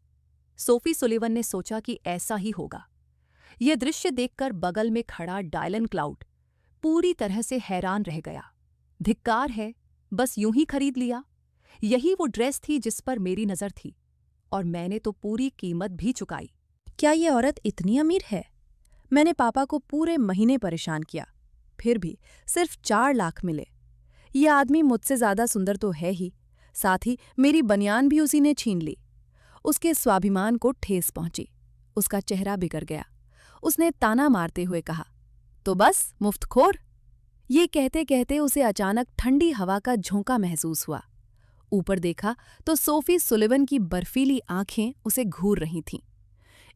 सोफी सुलिवन ने सोचा कि ऐसा ही होगा। यह दृश्य देखकर बगल में खड़ा डायलन क्लाउड पूरी तरह से हैरान रह गया। धिक्कार है, बस यूं ही खरीद लिया। यही वो ड्रेस थी जिस पर मेरी नज़र थी, और मैंने तो पूरी कीमत भी चुकाई। क्या ये औरत इतनी अमीर है? मैंने पापा को पूरे महीने परेशान किया, फिर भी सिर्फ 4 लाख मिले। ये आदमी मुझसे ज्यादा सुंदर तो है ही, साथ ही मेरी बनियान भी उसी ने छीन ली। उसके स्वाभिमान को ठेस पहुंची। उसका चेहरा बिगड़ गया। उसने ताना मारते हुए कहा, तो बस मुफ्तखोर। ये कहते कहते उसे अचानक ठंडी हवा का झोंका महसूस हुआ। ऊपर देखा तो सोफी सुलिवन की बर्फीली आंखें उसे घूर रही थीं।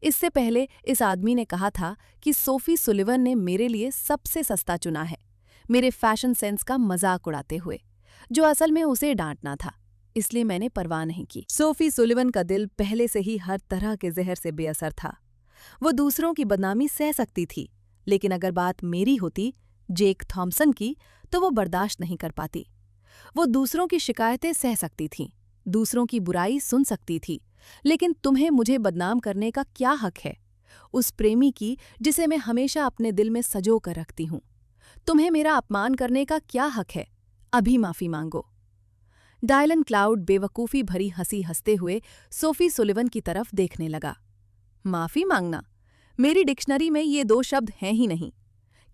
इससे पहले इस आदमी ने कहा था कि सोफी सुलिवन ने मेरे लिए सबसे सस्ता चुना है, मेरे फैशन सेंस का मजाक उड़ाते हुए, जो असल में उसे डांटना था। इसलिए मैंने परवाह नहीं की। सोफी सुलिवन का दिल पहले से ही हर तरह के जहर से बेअसर था। वो दूसरों की बदनामी सह सकती थी, लेकिन अगर बात मेरी होती, जेक थॉम्पसन की, तो वो बर्दाश्त नहीं कर पाती। वो दूसरों की शिकायतें सह सकती थीं, दूसरों की बुराई सुन सकती थी, लेकिन तुम्हें मुझे बदनाम करने का क्या हक है? उस प्रेमी की जिसे मैं हमेशा अपने दिल में सजो कर रखती हूं। तुम्हें मेरा अपमान करने का क्या हक है? अभी माफी मांगो। डायलन क्लाउड बेवकूफ़ी भरी हंसी हंसते हुए सोफी सुलिवन की तरफ देखने लगा। माफी मांगना? मेरी डिक्शनरी में ये 2 शब्द हैं ही नहीं।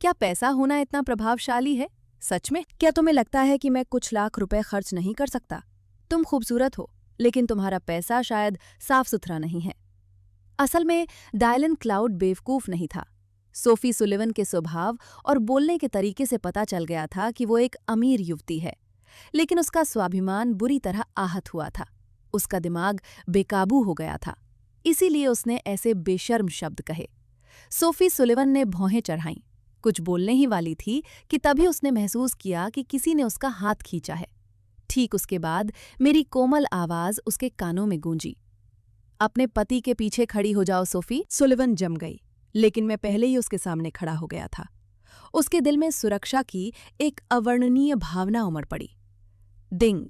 क्या पैसा होना इतना प्रभावशाली है? सच में? क्या तुम्हें लगता है कि मैं कुछ लाख रुपए खर्च नहीं कर सकता? तुम खूबसूरत हो, लेकिन तुम्हारा पैसा शायद साफ सुथरा नहीं है। असल में डायलन क्लाउड बेवकूफ नहीं था। सोफी सुलिवन के स्वभाव और बोलने के तरीके से पता चल गया था कि वो एक अमीर युवती है, लेकिन उसका स्वाभिमान बुरी तरह आहत हुआ था। उसका दिमाग बेकाबू हो गया था, इसीलिए उसने ऐसे बेशर्म शब्द कहे। सोफी सुलिवन ने भौहें चढ़ाईं। कुछ बोलने ही वाली थी कि तभी उसने महसूस किया कि किसी ने उसका हाथ खींचा है। ठीक उसके बाद मेरी कोमल आवाज उसके कानों में गूंजी, अपने पति के पीछे खड़ी हो जाओ सोफी। सुलिवन जम गई, लेकिन मैं पहले ही उसके सामने खड़ा हो गया था। उसके दिल में सुरक्षा की एक अवर्णनीय भावना उमड़ पड़ी। डिंग!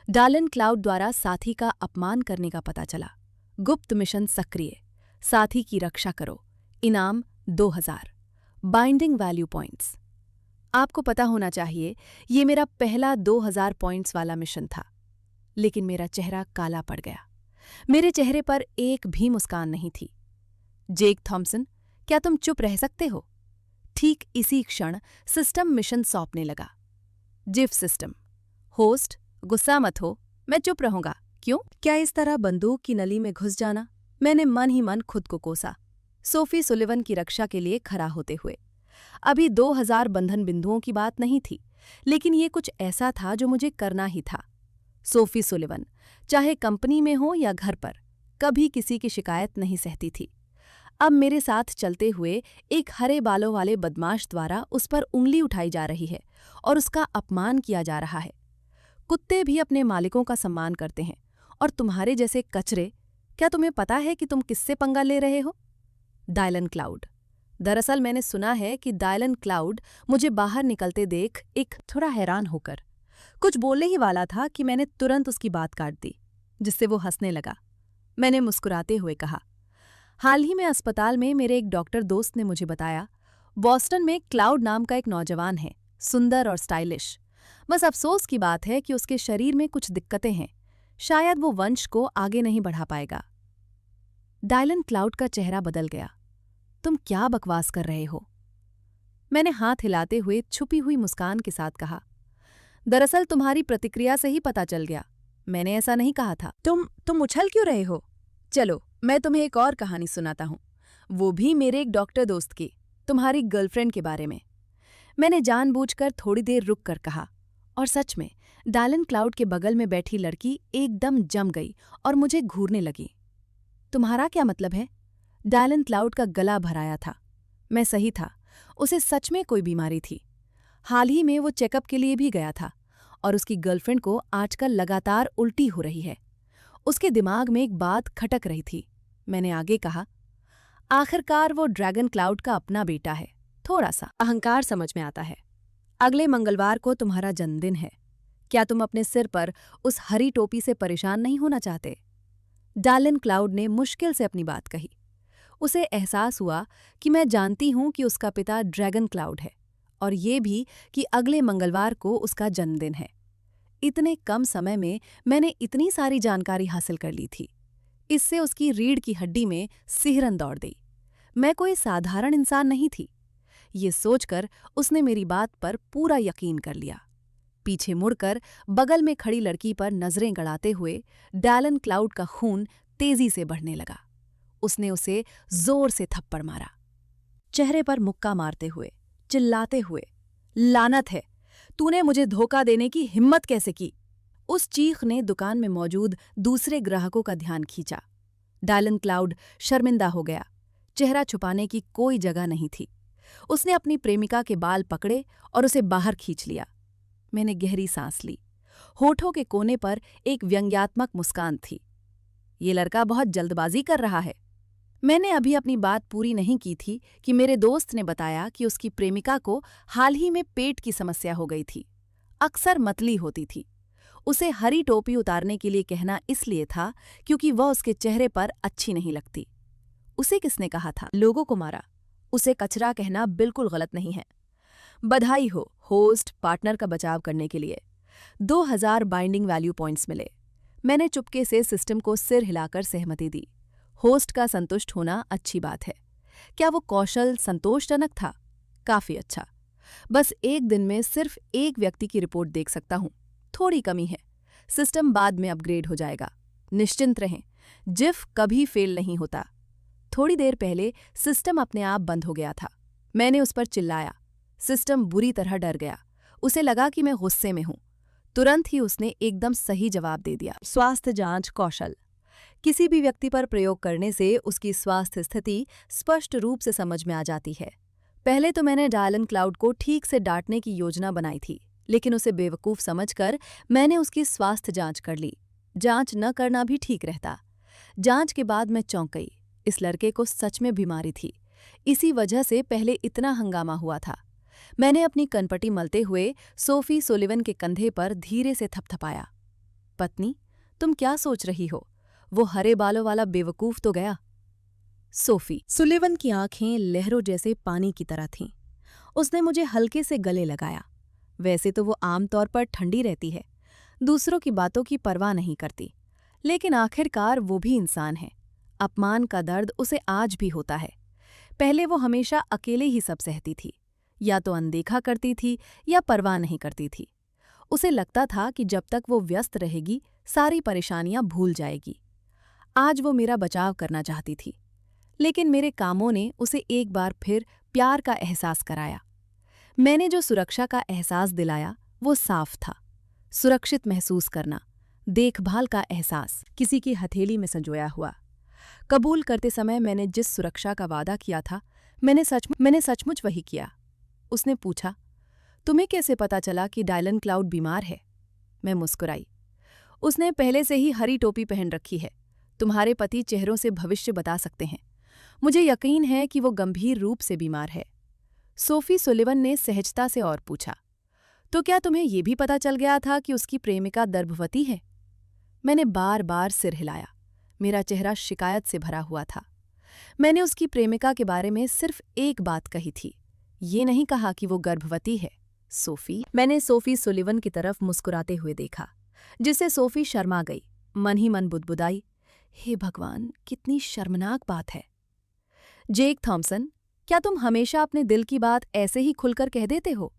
डायलन क्लाउड द्वारा साथी का अपमान करने का पता चला। गुप्त मिशन सक्रिय। साथी की रक्षा करो। इनाम 2000। Binding value points. आपको पता होना चाहिए, ये मेरा पहला 2000 पॉइंट्स वाला मिशन था। लेकिन मेरा चेहरा काला पड़ गया। मेरे चेहरे पर एक भी मुस्कान नहीं थी। जेक थॉम्पसन, क्या तुम चुप रह सकते हो? ठीक इसी क्षण सिस्टम मिशन सौंपने लगा। GIF system. होस्ट, गुस्सा मत हो, मैं चुप रहूंगा। क्यों? क्या इस तरह बंदूक की नली में घुस जाना? मैंने मन ही मन खुद को कोसा, सोफी सुलिवन की रक्षा के लिए खड़ा होते हुए। अभी 2000 बंधन बिंदुओं की बात नहीं थी, लेकिन ये कुछ ऐसा था जो मुझे करना ही था। सोफी सुलिवन, चाहे कंपनी में हो या घर पर, कभी किसी की शिकायत नहीं सहती थी। अब मेरे साथ चलते हुए एक हरे बालों वाले बदमाश द्वारा उस पर उंगली उठाई जा रही है और उसका अपमान किया जा रहा है। कुत्ते भी अपने मालिकों का सम्मान करते हैं, और तुम्हारे जैसे कचरे, क्या तुम्हें पता है कि तुम किससे पंगा ले रहे हो? Dylan cloud. दरअसल मैंने सुना है कि डायलन क्लाउड मुझे बाहर निकलते देख एक थोड़ा हैरान होकर कुछ बोलने ही वाला था कि मैंने तुरंत उसकी बात काट दी, जिससे वो हंसने लगा। मैंने मुस्कुराते हुए कहा, हाल ही में अस्पताल में मेरे एक डॉक्टर दोस्त ने मुझे बताया, बॉस्टन में क्लाउड नाम का एक नौजवान है, सुंदर और स्टाइलिश। बस अफसोस की बात है कि उसके शरीर में कुछ दिक्कतें हैं, शायद वो वंश को आगे नहीं बढ़ा पाएगा। डायलन क्लाउड का चेहरा बदल गया। तुम क्या बकवास कर रहे हो? मैंने हाथ हिलाते हुए छुपी हुई मुस्कान के साथ कहा, दरअसल तुम्हारी प्रतिक्रिया से ही पता चल गया, मैंने ऐसा नहीं कहा था। तुम उछल क्यों रहे हो? चलो मैं तुम्हें एक और कहानी सुनाता हूं, वो भी मेरे एक डॉक्टर दोस्त की, तुम्हारी गर्लफ्रेंड के बारे में। मैंने जानबूझकर थोड़ी देर रुक कर कहा, और सच में डायलन क्लाउड के बगल में बैठी लड़की एकदम जम गई और मुझे घूरने लगी। तुम्हारा क्या मतलब है? डायलन क्लाउड का गला भराया था। मैं सही था, उसे सच में कोई बीमारी थी। हाल ही में वो चेकअप के लिए भी गया था, और उसकी गर्लफ्रेंड को आजकल लगातार उल्टी हो रही है। उसके दिमाग में एक बात खटक रही थी। मैंने आगे कहा, आखिरकार वो ड्रैगन क्लाउड का अपना बेटा है, थोड़ा सा अहंकार समझ में आता है। अगले मंगलवार को तुम्हारा जन्मदिन है, क्या तुम अपने सिर पर उस हरी टोपी से परेशान नहीं होना चाहते? डायलन क्लाउड ने मुश्किल से अपनी बात कही। उसे एहसास हुआ कि मैं जानती हूं कि उसका पिता ड्रैगन क्लाउड है, और ये भी कि अगले मंगलवार को उसका जन्मदिन है। इतने कम समय में मैंने इतनी सारी जानकारी हासिल कर ली थी। इससे उसकी रीढ़ की हड्डी में सिहरन दौड़ गई। मैं कोई साधारण इंसान नहीं थी। ये सोचकर उसने मेरी बात पर पूरा यकीन कर लिया। पीछे मुड़कर बगल में खड़ी लड़की पर नजरें गड़ाते हुए डायलन क्लाउड का खून तेजी से बढ़ने लगा। उसने उसे जोर से थप्पड़ मारा, चेहरे पर मुक्का मारते हुए, चिल्लाते हुए, लानत है, तूने मुझे धोखा देने की हिम्मत कैसे की? उस चीख ने दुकान में मौजूद दूसरे ग्राहकों का ध्यान खींचा। डायलन क्लाउड शर्मिंदा हो गया। चेहरा छुपाने की कोई जगह नहीं थी। उसने अपनी प्रेमिका के बाल पकड़े और उसे बाहर खींच लिया। मैंने गहरी सांस ली। होठों के कोने पर एक व्यंग्यात्मक मुस्कान थी। ये लड़का बहुत जल्दबाजी कर रहा है। मैंने अभी अपनी बात पूरी नहीं की थी कि मेरे दोस्त ने बताया कि उसकी प्रेमिका को हाल ही में पेट की समस्या हो गई थी। अक्सर मतली होती थी। उसे हरी टोपी उतारने के लिए कहना इसलिए था क्योंकि वह उसके चेहरे पर अच्छी नहीं लगती। उसे किसने कहा था? लोगों को मारा। उसे कचरा कहना बिल्कुल गलत नहीं है। बधाई हो होस्ट पार्टनर का बचाव करने के लिए। 2000 बाइंडिंग वैल्यू पॉइंट्स मिले। मैंने चुपके से सिस्टम को सिर हिलाकर सहमति दी। होस्ट का संतुष्ट होना अच्छी बात है। क्या वो कौशल संतोषजनक था? काफी अच्छा। बस एक दिन में सिर्फ एक व्यक्ति की रिपोर्ट देख सकता हूं, थोड़ी कमी है। सिस्टम बाद में अपग्रेड हो जाएगा, निश्चिंत रहें। जिफ कभी फेल नहीं होता। थोड़ी देर पहले सिस्टम अपने आप बंद हो गया था। मैंने उस पर चिल्लाया। सिस्टम बुरी तरह डर गया। उसे लगा कि मैं गुस्से में हूं। तुरंत ही उसने एकदम सही जवाब दे दिया। स्वास्थ्य जांच कौशल। किसी भी व्यक्ति पर प्रयोग करने से उसकी स्वास्थ्य स्थिति स्पष्ट रूप से समझ में आ जाती है। पहले तो मैंने डायलन क्लाउड को ठीक से डांटने की योजना बनाई थी, लेकिन उसे बेवकूफ़ समझकर मैंने उसकी स्वास्थ्य जांच कर ली। जांच न करना भी ठीक रहता। जांच के बाद मैं चौंक गई। इस लड़के को सच में बीमारी थी। इसी वजह से पहले इतना हंगामा हुआ था। मैंने अपनी कनपटी मलते हुए सोफी सुलिवन के कंधे पर धीरे से थपथपाया। पत्नी, तुम क्या सोच रही हो? वो हरे बालों वाला बेवकूफ तो गया। सोफी सुलिवन की आंखें लहरों जैसे पानी की तरह थीं। उसने मुझे हल्के से गले लगाया। वैसे तो वो आमतौर पर ठंडी रहती है, दूसरों की बातों की परवाह नहीं करती, लेकिन आखिरकार वो भी इंसान है। अपमान का दर्द उसे आज भी होता है। पहले वो हमेशा अकेले ही सब सहती थी, या तो अनदेखा करती थी या परवाह नहीं करती थी। उसे लगता था कि जब तक वो व्यस्त रहेगी सारी परेशानियां भूल जाएगी। आज वो मेरा बचाव करना चाहती थी, लेकिन मेरे कामों ने उसे एक बार फिर प्यार का एहसास कराया। मैंने जो सुरक्षा का एहसास दिलाया वो साफ था। सुरक्षित महसूस करना, देखभाल का एहसास, किसी की हथेली में संजोया हुआ। कबूल करते समय मैंने जिस सुरक्षा का वादा किया था, मैंने सचमुच वही किया। उसने पूछा, तुम्हें कैसे पता चला कि डायलन क्लाउड बीमार है? मैं मुस्कुराई। उसने पहले से ही हरी टोपी पहन रखी है। तुम्हारे पति चेहरों से भविष्य बता सकते हैं। मुझे यकीन है कि वो गंभीर रूप से बीमार है। सोफी सुलिवन ने सहजता से और पूछा, तो क्या तुम्हें ये भी पता चल गया था कि उसकी प्रेमिका गर्भवती है? मैंने बार बार सिर हिलाया। मेरा चेहरा शिकायत से भरा हुआ था। मैंने उसकी प्रेमिका के बारे में सिर्फ एक बात कही थी, ये नहीं कहा कि वो गर्भवती है। सोफी, मैंने सोफी सुलिवन की तरफ मुस्कुराते हुए देखा, जिससे सोफी शर्मा गई। मन ही मन बुदबुदाई, हे भगवान, कितनी शर्मनाक बात है। जेक थॉम्पसन, क्या तुम हमेशा अपने दिल की बात ऐसे ही खुलकर कह देते हो?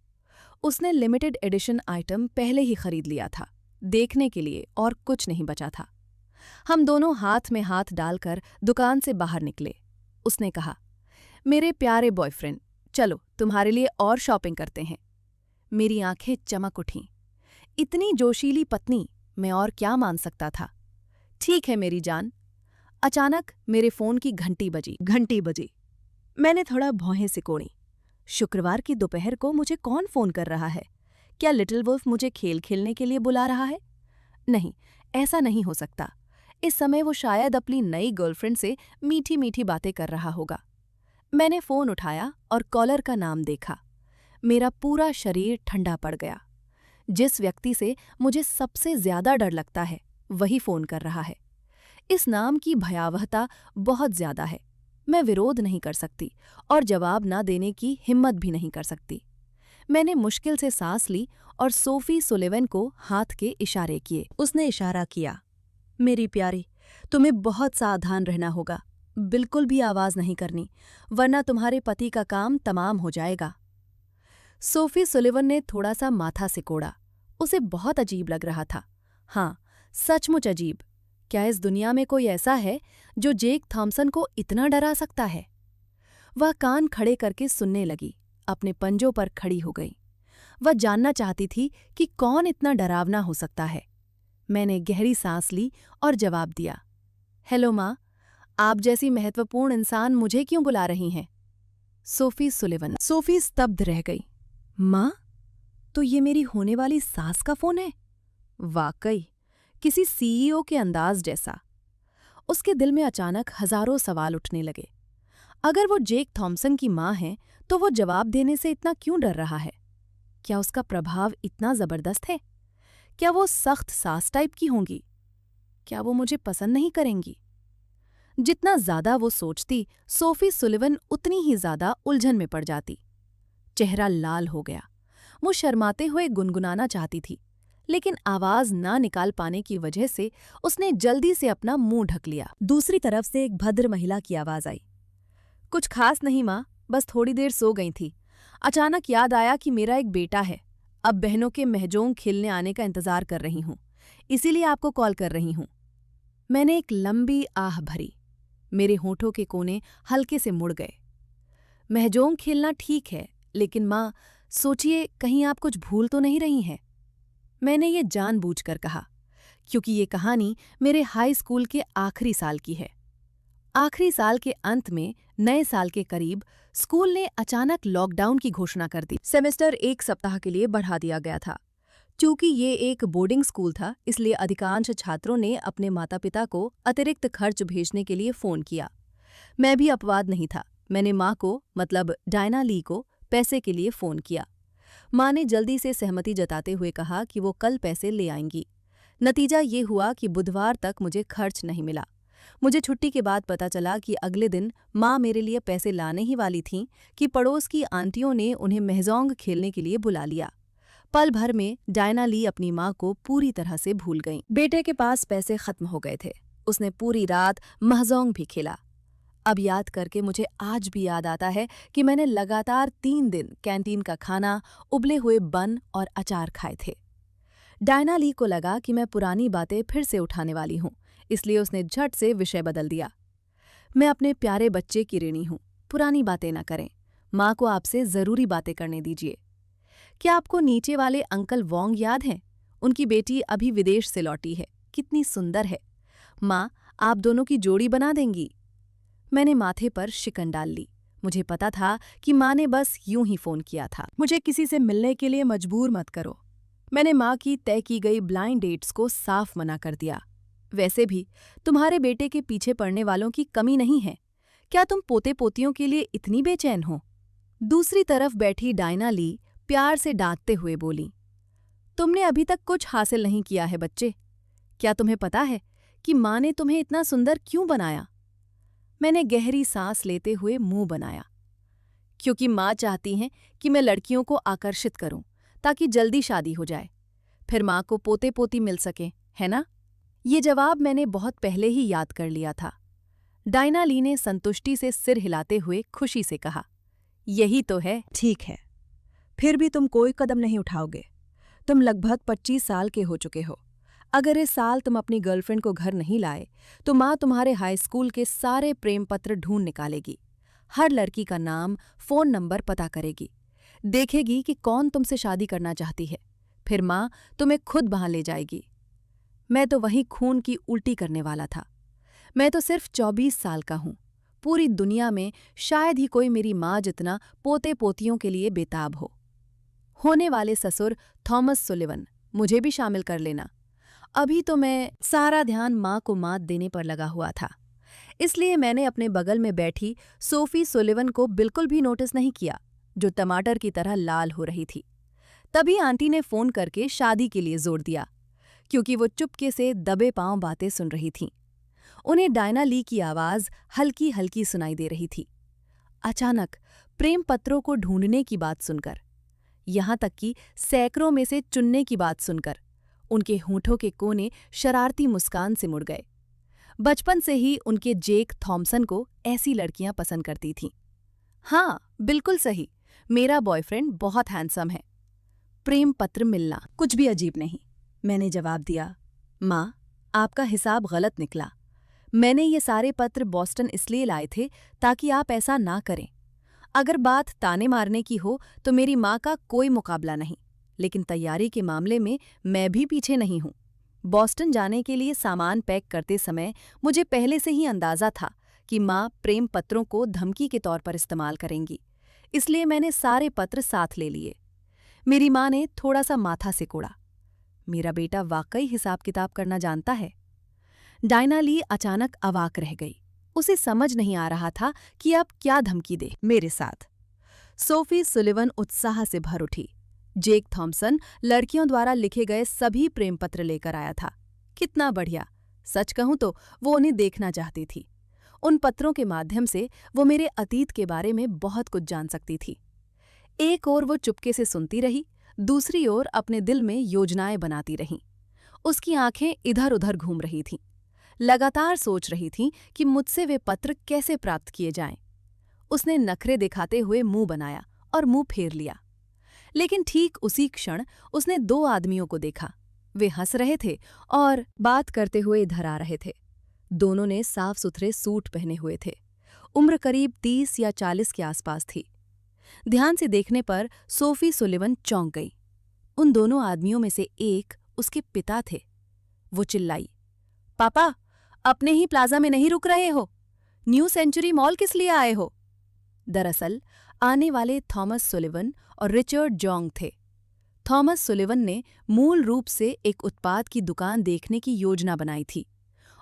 उसने लिमिटेड एडिशन आइटम पहले ही खरीद लिया था, देखने के लिए और कुछ नहीं बचा था। हम दोनों हाथ में हाथ डालकर दुकान से बाहर निकले। उसने कहा, मेरे प्यारे बॉयफ्रेंड, चलो तुम्हारे लिए और शॉपिंग करते हैं। मेरी आंखें चमक उठीं। इतनी जोशीली पत्नी, मैं और क्या मान सकता था? ठीक है मेरी जान। अचानक मेरे फोन की घंटी बजी। मैंने थोड़ा भौहें सिकोड़ी। शुक्रवार की दोपहर को मुझे कौन फोन कर रहा है? क्या लिटिल वुल्फ मुझे खेल खेलने के लिए बुला रहा है? नहीं, ऐसा नहीं हो सकता। इस समय वो शायद अपनी नई गर्लफ्रेंड से मीठी मीठी बातें कर रहा होगा। मैंने फोन उठाया और कॉलर का नाम देखा। मेरा पूरा शरीर ठंडा पड़ गया। जिस व्यक्ति से मुझे सबसे ज्यादा डर लगता है, वही फोन कर रहा है। इस नाम की भयावहता बहुत ज्यादा है। मैं विरोध नहीं कर सकती और जवाब ना देने की हिम्मत भी नहीं कर सकती। मैंने मुश्किल से सांस ली और सोफी सुलिवन को हाथ के इशारे किए। उसने इशारा किया, मेरी प्यारी, तुम्हें बहुत सावधान रहना होगा। बिल्कुल भी आवाज नहीं करनी, वरना तुम्हारे पति का काम तमाम हो जाएगा। सोफी सुलिवन ने थोड़ा सा माथा सिकोड़ा। उसे बहुत अजीब लग रहा था। हाँ, सचमुच अजीब। क्या इस दुनिया में कोई ऐसा है जो जेक थॉम्पसन को इतना डरा सकता है? वह कान खड़े करके सुनने लगी, अपने पंजों पर खड़ी हो गई। वह जानना चाहती थी कि कौन इतना डरावना हो सकता है। मैंने गहरी सांस ली और जवाब दिया, हेलो माँ, आप जैसी महत्वपूर्ण इंसान मुझे क्यों बुला रही हैं? सोफी स्तब्ध रह गई। माँ, तो ये मेरी होने वाली सास का फोन है? वाकई, किसी सीईओ के अंदाज जैसा। उसके दिल में अचानक हजारों सवाल उठने लगे। अगर वो जेक थॉम्पसन की माँ है, तो वो जवाब देने से इतना क्यों डर रहा है? क्या उसका प्रभाव इतना जबरदस्त है? क्या वो सख्त सास टाइप की होंगी? क्या वो मुझे पसंद नहीं करेंगी? जितना ज्यादा वो सोचती, सोफी सुलिवन उतनी ही ज्यादा उलझन में पड़ जाती। चेहरा लाल हो गया। वो शर्माते हुए गुनगुनाना चाहती थी, लेकिन आवाज ना निकाल पाने की वजह से उसने जल्दी से अपना मुंह ढक लिया। दूसरी तरफ से एक भद्र महिला की आवाज आई, कुछ खास नहीं माँ, बस थोड़ी देर सो गई थी। अचानक याद आया कि मेरा एक बेटा है। अब बहनों के महजों खेलने आने का इंतजार कर रही हूँ, इसीलिए आपको कॉल कर रही हूँ। मैंने एक लंबी आह भरी। मेरे होठों के कोने हल्के से मुड़ गए। महजों खेलना ठीक है, लेकिन माँ, सोचिए कहीं आप कुछ भूल तो नहीं रही हैं? मैंने ये जानबूझकर कहा, क्योंकि ये कहानी मेरे हाई स्कूल के आखिरी साल की है। आखिरी साल के अंत में, नए साल के करीब, स्कूल ने अचानक लॉकडाउन की घोषणा कर दी। सेमेस्टर 1 सप्ताह के लिए बढ़ा दिया गया था। चूंकि ये एक बोर्डिंग स्कूल था, इसलिए अधिकांश छात्रों ने अपने माता पिता को अतिरिक्त खर्च भेजने के लिए फ़ोन किया। मैं भी अपवाद नहीं था। मैंने माँ को, मतलब डायना ली को, पैसे के लिए फ़ोन किया। माँ ने जल्दी से सहमति जताते हुए कहा कि वो कल पैसे ले आएंगी। नतीजा ये हुआ कि बुधवार तक मुझे खर्च नहीं मिला। मुझे छुट्टी के बाद पता चला कि अगले दिन माँ मेरे लिए पैसे लाने ही वाली थीं कि पड़ोस की आंटियों ने उन्हें महजोंग खेलने के लिए बुला लिया। पल भर में डायना ली अपनी माँ को पूरी तरह से भूल गईं। बेटे के पास पैसे खत्म हो गए थे। उसने पूरी रात महजोंग भी खेला। अब याद करके मुझे आज भी याद आता है कि मैंने लगातार 3 दिन कैंटीन का खाना, उबले हुए बन और अचार खाए थे। डायना ली को लगा कि मैं पुरानी बातें फिर से उठाने वाली हूँ, इसलिए उसने झट से विषय बदल दिया। मैं अपने प्यारे बच्चे की ऋणी हूँ, पुरानी बातें न करें। माँ को आपसे ज़रूरी बातें करने दीजिए। क्या आपको नीचे वाले अंकल वोंग याद हैं? उनकी बेटी अभी विदेश से लौटी है, कितनी सुंदर है। माँ, आप दोनों की जोड़ी बना देंगी। मैंने माथे पर शिकन डाल ली। मुझे पता था कि माँ ने बस यूं ही फोन किया था। मुझे किसी से मिलने के लिए मजबूर मत करो। मैंने माँ की तय की गई ब्लाइंड डेट्स को साफ मना कर दिया। वैसे भी तुम्हारे बेटे के पीछे पड़ने वालों की कमी नहीं है। क्या तुम पोते पोतियों के लिए इतनी बेचैन हो? दूसरी तरफ बैठी डायना ली प्यार से डांटते हुए बोली, तुमने अभी तक कुछ हासिल नहीं किया है बच्चे। क्या तुम्हें पता है कि माँ ने तुम्हें इतना सुंदर क्यों बनाया? मैंने गहरी सांस लेते हुए मुंह बनाया। क्योंकि माँ चाहती हैं कि मैं लड़कियों को आकर्षित करूं ताकि जल्दी शादी हो जाए, फिर माँ को पोते पोती मिल सके, है ना? ये जवाब मैंने बहुत पहले ही याद कर लिया था। डायना ली ने संतुष्टि से सिर हिलाते हुए खुशी से कहा, यही तो है। ठीक है, फिर भी तुम कोई कदम नहीं उठाओगे। तुम लगभग 25 साल के हो चुके हो। अगर इस साल तुम अपनी गर्लफ्रेंड को घर नहीं लाए तो माँ तुम्हारे हाई स्कूल के सारे प्रेम पत्र ढूंढ निकालेगी। हर लड़की का नाम, फोन नंबर पता करेगी, देखेगी कि कौन तुमसे शादी करना चाहती है। फिर माँ तुम्हें खुद वहां ले जाएगी। मैं तो वहीं खून की उल्टी करने वाला था। मैं तो सिर्फ 24 साल का हूँ। पूरी दुनिया में शायद ही कोई मेरी माँ जितना पोते पोतियों के लिए बेताब हो। होने वाले ससुर थॉमस सुलिवन, मुझे भी शामिल कर लेना। अभी तो मैं सारा ध्यान माँ को मात देने पर लगा हुआ था, इसलिए मैंने अपने बगल में बैठी सोफी सुलिवन को बिल्कुल भी नोटिस नहीं किया, जो टमाटर की तरह लाल हो रही थी। तभी आंटी ने फोन करके शादी के लिए जोर दिया, क्योंकि वो चुपके से दबे पांव बातें सुन रही थीं। उन्हें डायना ली की आवाज़ हल्की हल्की सुनाई दे रही थी। अचानक प्रेम पत्रों को ढूंढने की बात सुनकर, यहाँ तक कि सैकड़ों में से चुनने की बात सुनकर, उनके होठों के कोने शरारती मुस्कान से मुड़ गए। बचपन से ही उनके जेक थॉम्सन को ऐसी लड़कियां पसंद करती थीं। हाँ, बिल्कुल सही, मेरा बॉयफ्रेंड बहुत हैंडसम है। प्रेम पत्र मिलना कुछ भी अजीब नहीं, मैंने जवाब दिया। माँ, आपका हिसाब गलत निकला। मैंने ये सारे पत्र बॉस्टन इसलिए लाए थे ताकि आप ऐसा ना करें। अगर बात ताने मारने की हो तो मेरी माँ का कोई मुकाबला नहीं, लेकिन तैयारी के मामले में मैं भी पीछे नहीं हूँ। बॉस्टन जाने के लिए सामान पैक करते समय मुझे पहले से ही अंदाजा था कि माँ प्रेम पत्रों को धमकी के तौर पर इस्तेमाल करेंगी, इसलिए मैंने सारे पत्र साथ ले लिए। मेरी माँ ने थोड़ा सा माथा सिकोड़ा। मेरा बेटा वाकई हिसाब किताब करना जानता है। डायना ली अचानक अवाक रह गई। उसे समझ नहीं आ रहा था कि अब क्या धमकी दे। मेरे साथ सोफी सुलिवन उत्साह से भर उठी। जेक थॉम्सन लड़कियों द्वारा लिखे गए सभी प्रेम पत्र लेकर आया था। कितना बढ़िया! सच कहूं तो वो उन्हें देखना चाहती थी। उन पत्रों के माध्यम से वो मेरे अतीत के बारे में बहुत कुछ जान सकती थी। एक ओर वो चुपके से सुनती रही, दूसरी ओर अपने दिल में योजनाएं बनाती रहीं। उसकी आंखें इधर उधर घूम रही थीं, लगातार सोच रही थीं कि मुझसे वे पत्र कैसे प्राप्त किए जाएं। उसने नखरे दिखाते हुए मुंह बनाया और मुंह फेर लिया, लेकिन ठीक उसी क्षण उसने 2 आदमियों को देखा। वे हंस रहे थे और बात करते हुए इधर आ रहे थे। दोनों ने साफ सुथरे सूट पहने हुए थे। उम्र करीब 30 या 40 के आसपास थी। ध्यान से देखने पर सोफी सुलिवन चौंक गई। उन दोनों आदमियों में से एक उसके पिता थे। वो चिल्लाई, पापा, अपने ही प्लाजा में नहीं रुक रहे हो? न्यू सेंचुरी मॉल किस लिए आए हो? दरअसल आने वाले थॉमस सुलिवन और रिचर्ड जोंग थे। थॉमस सुलिवन ने मूल रूप से एक उत्पाद की दुकान देखने की योजना बनाई थी,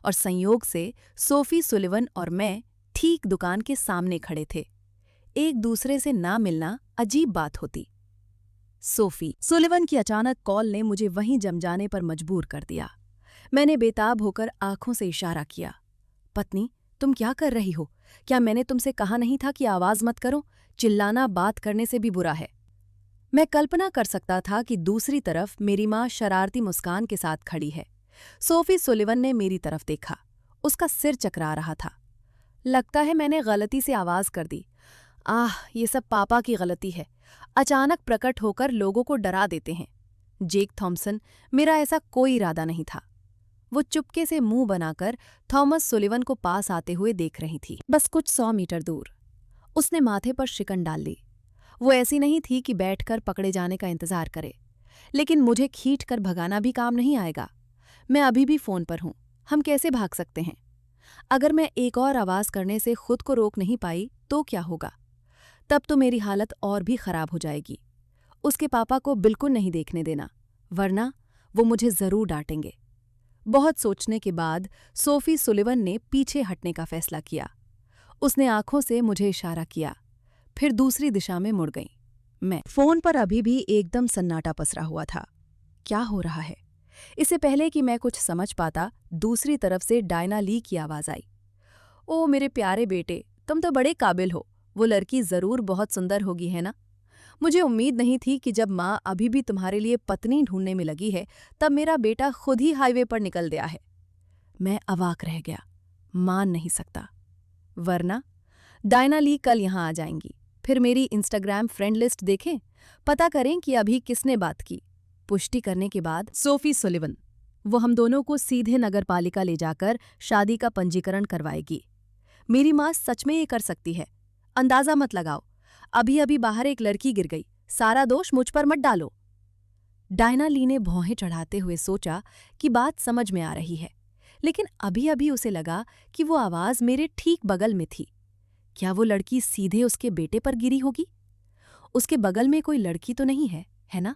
और संयोग से सोफी सुलिवन और मैं ठीक दुकान के सामने खड़े थे। एक दूसरे से ना मिलना अजीब बात होती। सोफी सुलिवन की अचानक कॉल ने मुझे वहीं जम जाने पर मजबूर कर दिया। मैंने बेताब होकर आंखों से इशारा किया। पत्नी, तुम क्या कर रही हो? क्या मैंने तुमसे कहा नहीं था कि आवाज मत करो? चिल्लाना बात करने से भी बुरा है। मैं कल्पना कर सकता था कि दूसरी तरफ मेरी माँ शरारती मुस्कान के साथ खड़ी है। सोफी सुलिवन ने मेरी तरफ देखा। उसका सिर चकरा रहा था। लगता है मैंने गलती से आवाज कर दी। ये सब पापा की गलती है। अचानक प्रकट होकर लोगों को डरा देते हैं। जेक थॉम्सन, मेरा ऐसा कोई इरादा नहीं था। वो चुपके से मुंह बनाकर थॉमस सुलिवन को पास आते हुए देख रही थी, बस कुछ 100 मीटर दूर। उसने माथे पर शिकन डाल ली। वो ऐसी नहीं थी कि बैठकर पकड़े जाने का इंतजार करे, लेकिन मुझे खींच कर भगाना भी काम नहीं आएगा। मैं अभी भी फोन पर हूं, हम कैसे भाग सकते हैं? अगर मैं एक और आवाज करने से खुद को रोक नहीं पाई तो क्या होगा? तब तो मेरी हालत और भी खराब हो जाएगी। उसके पापा को बिल्कुल नहीं देखने देना, वरना वो मुझे जरूर डांटेंगे। बहुत सोचने के बाद सोफी सुलिवन ने पीछे हटने का फैसला किया। उसने आंखों से मुझे इशारा किया, फिर दूसरी दिशा में मुड़ गई। मैं फोन पर अभी भी एकदम सन्नाटा पसरा हुआ था। क्या हो रहा है? इससे पहले कि मैं कुछ समझ पाता, दूसरी तरफ से डायना ली की आवाज आई। ओ मेरे प्यारे बेटे, तुम तो बड़े काबिल हो। वो लड़की जरूर बहुत सुंदर होगी, है ना? मुझे उम्मीद नहीं थी कि जब माँ अभी भी तुम्हारे लिए पत्नी ढूंढने में लगी है, तब मेरा बेटा खुद ही हाईवे पर निकल गया है। मैं अवाक रह गया, मान नहीं सकता। वरना डायना ली कल यहाँ आ जाएंगी, फिर मेरी इंस्टाग्राम फ्रेंड लिस्ट देखें, पता करें कि अभी किसने बात की। पुष्टि करने के बाद सोफी सुलिवन, वो हम दोनों को सीधे नगरपालिका ले जाकर शादी का पंजीकरण करवाएगी। मेरी माँ सच में ये कर सकती है। अंदाजा मत लगाओ, अभी अभी बाहर एक लड़की गिर गई, सारा दोष मुझ पर मत डालो। डायना ली ने भौहें चढ़ाते हुए सोचा कि बात समझ में आ रही है, लेकिन अभी अभी उसे लगा कि वो आवाज मेरे ठीक बगल में थी। क्या वो लड़की सीधे उसके बेटे पर गिरी होगी? उसके बगल में कोई लड़की तो नहीं है ना?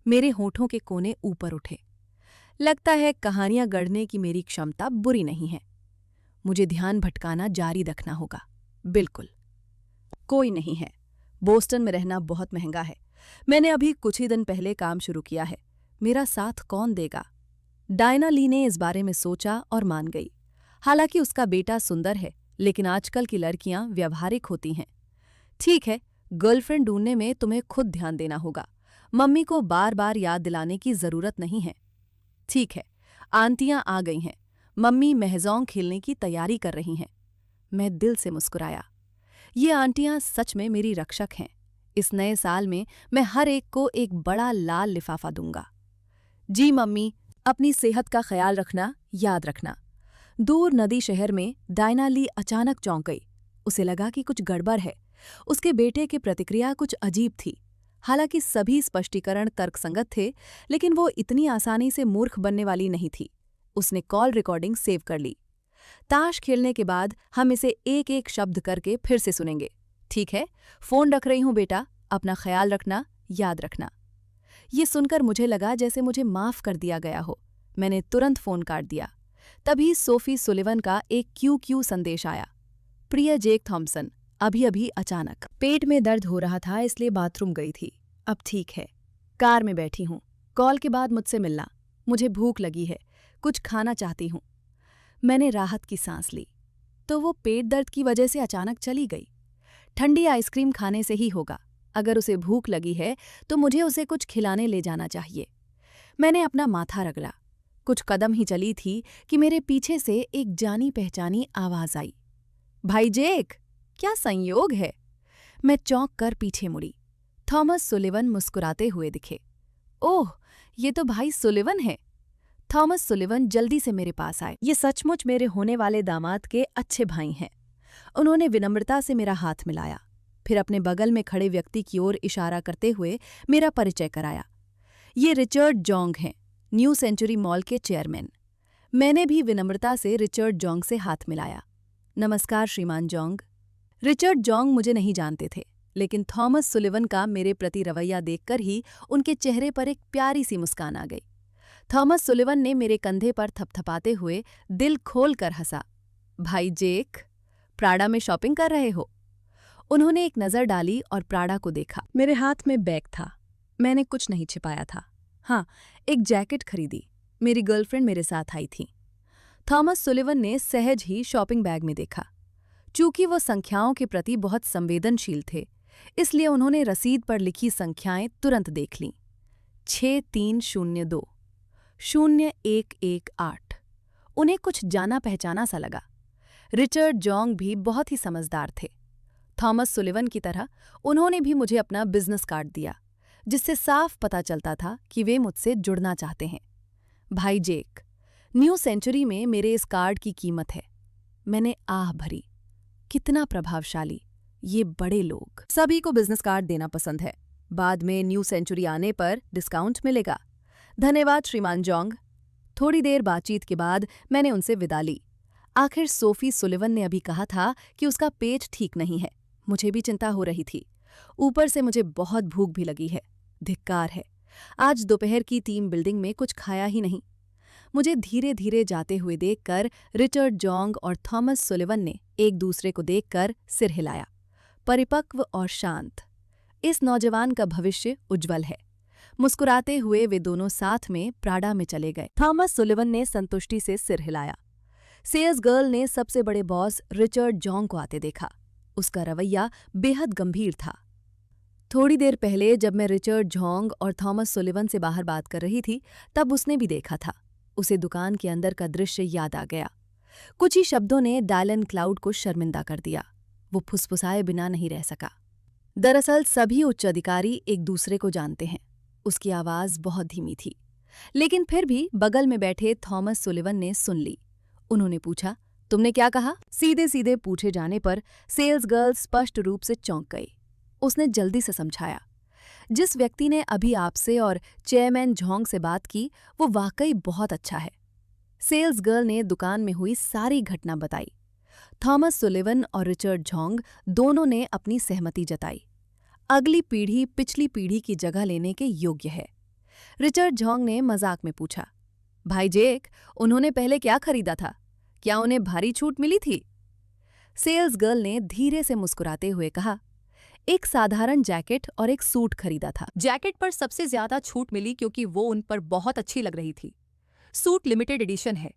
मेरे होठों के कोने ऊपर उठे। लगता है कहानियां गढ़ने की मेरी क्षमता बुरी नहीं है। मुझे ध्यान भटकाना जारी रखना होगा। बिल्कुल कोई नहीं है। बोस्टन में रहना बहुत महंगा है। मैंने अभी कुछ ही दिन पहले काम शुरू किया है। मेरा साथ कौन देगा? डायना ली ने इस बारे में सोचा और मान गई। हालांकि उसका बेटा सुंदर है, लेकिन आजकल की लड़कियां व्यवहारिक होती हैं। ठीक है, गर्लफ्रेंड ढूंढने में तुम्हें खुद ध्यान देना होगा। मम्मी को बार बार याद दिलाने की जरूरत नहीं है। ठीक है, आंटियां आ गई हैं। मम्मी महजौंग खेलने की तैयारी कर रही हैं। मैं दिल से मुस्कुराया। ये आंटियां सच में मेरी रक्षक हैं। इस नए साल में मैं हर एक को एक बड़ा लाल लिफाफा दूंगा। जी मम्मी, अपनी सेहत का ख्याल रखना, याद रखना। दूर नदी शहर में डायना ली अचानक चौंक गई। उसे लगा कि कुछ गड़बड़ है। उसके बेटे की प्रतिक्रिया कुछ अजीब थी। हालांकि सभी स्पष्टीकरण तर्कसंगत थे, लेकिन वो इतनी आसानी से मूर्ख बनने वाली नहीं थी। उसने कॉल रिकॉर्डिंग सेव कर ली। ताश खेलने के बाद हम इसे एक एक शब्द करके फिर से सुनेंगे। ठीक है, फोन रख रही हूं बेटा, अपना ख्याल रखना, याद रखना। ये सुनकर मुझे लगा जैसे मुझे माफ कर दिया गया हो। मैंने तुरंत फोन काट दिया। तभी सोफी सुलिवन का एक क्यू संदेश आया। प्रिय जेक थॉम्पसन, अभी अभी अचानक पेट में दर्द हो रहा था, इसलिए बाथरूम गई थी। अब ठीक है, कार में बैठी हूं। कॉल के बाद मुझसे मिलना। मुझे भूख लगी है, कुछ खाना चाहती हूं। मैंने राहत की सांस ली। तो वो पेट दर्द की वजह से अचानक चली गई। ठंडी आइसक्रीम खाने से ही होगा। अगर उसे भूख लगी है तो मुझे उसे कुछ खिलाने ले जाना चाहिए। मैंने अपना माथा रगड़ा। कुछ कदम ही चली थी कि मेरे पीछे से एक जानी पहचानी आवाज आई। भाई जेक, क्या संयोग है? मैं चौंक कर पीछे मुड़ी। थॉमस सुलिवन मुस्कुराते हुए दिखे। ओह, ये तो भाई सुलिवन है। थॉमस सुलिवन जल्दी से मेरे पास आए। ये सचमुच मेरे होने वाले दामाद के अच्छे भाई हैं। उन्होंने विनम्रता से मेरा हाथ मिलाया, फिर अपने बगल में खड़े व्यक्ति की ओर इशारा करते हुए मेरा परिचय कराया। ये रिचर्ड जोंग हैं, न्यू सेंचुरी मॉल के चेयरमैन। मैंने भी विनम्रता से रिचर्ड जोंग से हाथ मिलाया। नमस्कार श्रीमान जोंग। रिचर्ड जोंग मुझे नहीं जानते थे, लेकिन थॉमस सुलिवन का मेरे प्रति रवैया देखकर ही उनके चेहरे पर एक प्यारी सी मुस्कान आ गई। थॉमस सुलिवन ने मेरे कंधे पर थपथपाते हुए दिल खोल कर हंसा। भाई जेक, प्राडा में शॉपिंग कर रहे हो? उन्होंने एक नज़र डाली और प्राडा को देखा। मेरे हाथ में बैग था। मैंने कुछ नहीं छिपाया था। हाँ, एक जैकेट खरीदी। मेरी गर्लफ्रेंड मेरे साथ आई थी। थॉमस सुलिवन ने सहज ही शॉपिंग बैग में देखा। चूंकि वो संख्याओं के प्रति बहुत संवेदनशील थे, इसलिए उन्होंने रसीद पर लिखी संख्याएं तुरंत देख लीं। 6302 0118। उन्हें कुछ जाना पहचाना सा लगा। रिचर्ड जोंग भी बहुत ही समझदार थे। थॉमस सुलिवन की तरह उन्होंने भी मुझे अपना बिजनेस कार्ड दिया, जिससे साफ पता चलता था कि वे मुझसे जुड़ना चाहते हैं। भाई जेक, न्यू सेंचुरी में मेरे इस कार्ड की कीमत है। मैंने आह भरी। कितना प्रभावशाली, ये बड़े लोग, सभी को बिजनेस कार्ड देना पसंद है। बाद में न्यू सेंचुरी आने पर डिस्काउंट मिलेगा। धन्यवाद श्रीमान जोंग। थोड़ी देर बातचीत के बाद मैंने उनसे विदा ली। आखिर सोफी सुलिवन ने अभी कहा था कि उसका पेट ठीक नहीं है। मुझे भी चिंता हो रही थी। ऊपर से मुझे बहुत भूख भी लगी है। धिक्कार है, आज दोपहर की टीम बिल्डिंग में कुछ खाया ही नहीं। मुझे धीरे धीरे जाते हुए देखकर रिचर्ड जोंग और थॉमस सुलिवन ने एक दूसरे को देखकर सिर हिलाया। परिपक्व और शांत, इस नौजवान का भविष्य उज्जवल है। मुस्कुराते हुए वे दोनों साथ में प्राडा में चले गए। थॉमस सुलिवन ने संतुष्टि से सिर हिलाया। सेल्स गर्ल ने सबसे बड़े बॉस रिचर्ड जोंग को आते देखा। उसका रवैया बेहद गंभीर था। थोड़ी देर पहले जब मैं रिचर्ड जोंग और थॉमस सुलिवन से बाहर बात कर रही थी, तब उसने भी देखा था। उसे दुकान के अंदर का दृश्य याद आ गया। कुछ ही शब्दों ने डायलन क्लाउड को शर्मिंदा कर दिया। वो फुसफुसाए बिना नहीं रह सका। दरअसल सभी उच्च अधिकारी एक दूसरे को जानते हैं। उसकी आवाज़ बहुत धीमी थी, लेकिन फिर भी बगल में बैठे थॉमस सुलिवन ने सुन ली। उन्होंने पूछा, तुमने क्या कहा? सीधे सीधे पूछे जाने पर सेल्स गर्ल स्पष्ट रूप से चौंक गई। उसने जल्दी से समझाया, जिस व्यक्ति ने अभी आपसे और चेयरमैन जोंग से बात की वो वाकई बहुत अच्छा है। सेल्स गर्ल ने दुकान में हुई सारी घटना बताई। थॉमस सुलिवन और रिचर्ड जोंग दोनों ने अपनी सहमति जताई। अगली पीढ़ी पिछली पीढ़ी की जगह लेने के योग्य है। रिचर्ड जोंग ने मजाक में पूछा, भाई जेक, उन्होंने पहले क्या खरीदा था? क्या उन्हें भारी छूट मिली थी? सेल्स गर्ल ने धीरे से मुस्कुराते हुए कहा, एक साधारण जैकेट और एक सूट खरीदा था। जैकेट पर सबसे ज्यादा छूट मिली क्योंकि वो उन पर बहुत अच्छी लग रही थी। सूट लिमिटेड एडिशन है,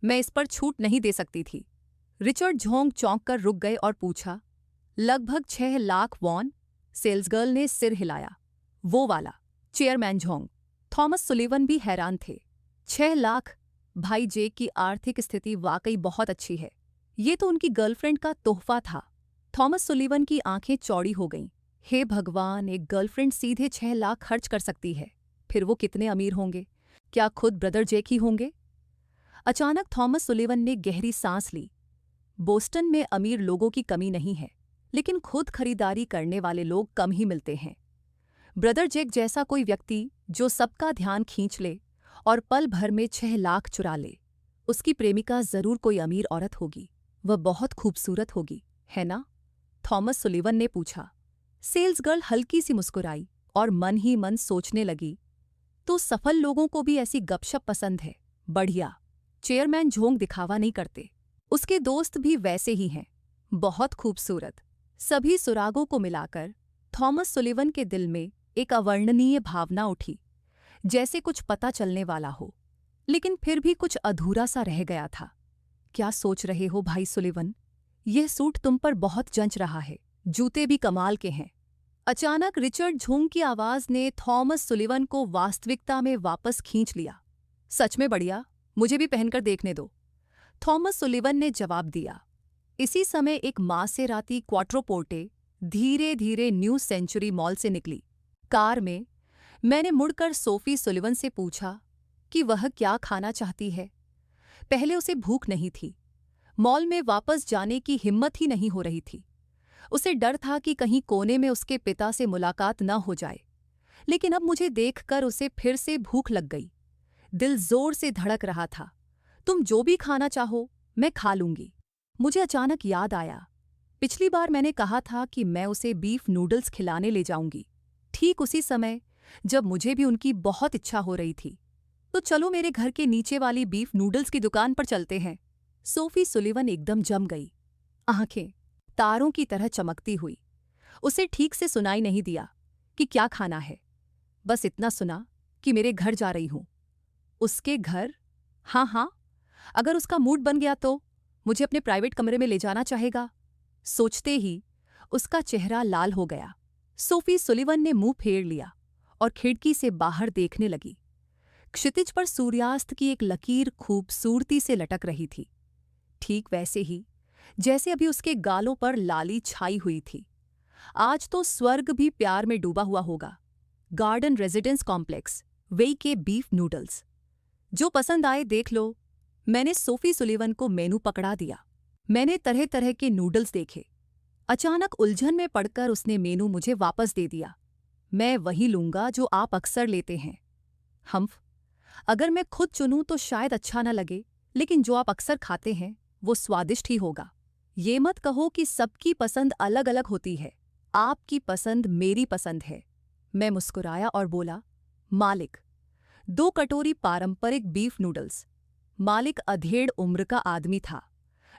मैं इस पर छूट नहीं दे सकती थी। रिचर्ड जोंग चौंक कर रुक गए और पूछा, लगभग 6 लाख वॉन? सेल्स गर्ल ने सिर हिलाया, वो वाला। चेयरमैन जोंग, थॉमस सुलिवन भी हैरान थे। 6 लाख? भाई जेक की आर्थिक स्थिति वाकई बहुत अच्छी है। ये तो उनकी गर्लफ्रेंड का तोहफा था। थॉमस सुलिवन की आंखें चौड़ी हो गईं। हे भगवान, एक गर्लफ्रेंड सीधे 6 लाख खर्च कर सकती है। फिर वो कितने अमीर होंगे? क्या खुद ब्रदर जेक ही होंगे? अचानक थॉमस सुलिवन ने गहरी सांस ली। बोस्टन में अमीर लोगों की कमी नहीं है, लेकिन खुद खरीदारी करने वाले लोग कम ही मिलते हैं। ब्रदर जेक जैसा कोई व्यक्ति जो सबका ध्यान खींच ले और पल भर में 6 लाख चुरा ले, उसकी प्रेमिका जरूर कोई अमीर औरत होगी। वह बहुत खूबसूरत होगी, है ना? थॉमस सुलिवन ने पूछा। सेल्स गर्ल हल्की सी मुस्कुराई और मन ही मन सोचने लगी, तो सफल लोगों को भी ऐसी गपशप पसंद है। बढ़िया। चेयरमैन जोंग दिखावा नहीं करते। उसके दोस्त भी वैसे ही हैं, बहुत खूबसूरत। सभी सुरागों को मिलाकर थॉमस सुलिवन के दिल में एक अवर्णनीय भावना उठी, जैसे कुछ पता चलने वाला हो, लेकिन फिर भी कुछ अधूरा सा रह गया था। क्या सोच रहे हो भाई सुलिवन? यह सूट तुम पर बहुत जंच रहा है। जूते भी कमाल के हैं। अचानक रिचर्ड जोंग की आवाज ने थॉमस सुलिवन को वास्तविकता में वापस खींच लिया। सच में बढ़िया, मुझे भी पहनकर देखने दो, थॉमस सुलिवन ने जवाब दिया। इसी समय एक मासेराती क्वाट्रोपोर्टे धीरे धीरे न्यू सेंचुरी मॉल से निकली। कार में मैंने मुड़कर सोफी सुलिवन से पूछा कि वह क्या खाना चाहती है। पहले उसे भूख नहीं थी। मॉल में वापस जाने की हिम्मत ही नहीं हो रही थी। उसे डर था कि कहीं कोने में उसके पिता से मुलाकात न हो जाए, लेकिन अब मुझे देखकर उसे फिर से भूख लग गई। दिल जोर से धड़क रहा था। तुम जो भी खाना चाहो मैं खा लूंगी। मुझे अचानक याद आया, पिछली बार मैंने कहा था कि मैं उसे बीफ नूडल्स खिलाने ले जाऊंगी, ठीक उसी समय जब मुझे भी उनकी बहुत इच्छा हो रही थी। तो चलो मेरे घर के नीचे वाली बीफ नूडल्स की दुकान पर चलते हैं। सोफी सुलिवन एकदम जम गई, आंखें तारों की तरह चमकती हुई। उसे ठीक से सुनाई नहीं दिया कि क्या खाना है, बस इतना सुना कि मेरे घर जा रही हूं। उसके घर? हाँ हाँ, अगर उसका मूड बन गया तो मुझे अपने प्राइवेट कमरे में ले जाना चाहेगा। सोचते ही उसका चेहरा लाल हो गया। सोफी सुलिवन ने मुंह फेर लिया और खिड़की से बाहर देखने लगी। क्षितिज पर सूर्यास्त की एक लकीर खूबसूरती से लटक रही थी, ठीक वैसे ही जैसे अभी उसके गालों पर लाली छाई हुई थी। आज तो स्वर्ग भी प्यार में डूबा हुआ होगा। गार्डन रेजिडेंस कॉम्प्लेक्स, वेई के बीफ नूडल्स। जो पसंद आए देख लो। मैंने सोफी सुलिवन को मेनू पकड़ा दिया। मैंने तरह तरह के नूडल्स देखे, अचानक उलझन में पड़कर उसने मेनू मुझे वापस दे दिया। मैं वही लूंगा जो आप अक्सर लेते हैं। हम्फ, अगर मैं खुद चुनूं तो शायद अच्छा न लगे, लेकिन जो आप अक्सर खाते हैं वो स्वादिष्ट ही होगा। ये मत कहो कि सबकी पसंद अलग अलग होती है। आपकी पसंद मेरी पसंद है। मैं मुस्कुराया और बोला, मालिक। 2 कटोरी पारंपरिक बीफ नूडल्स। मालिक अधेड़ उम्र का आदमी था।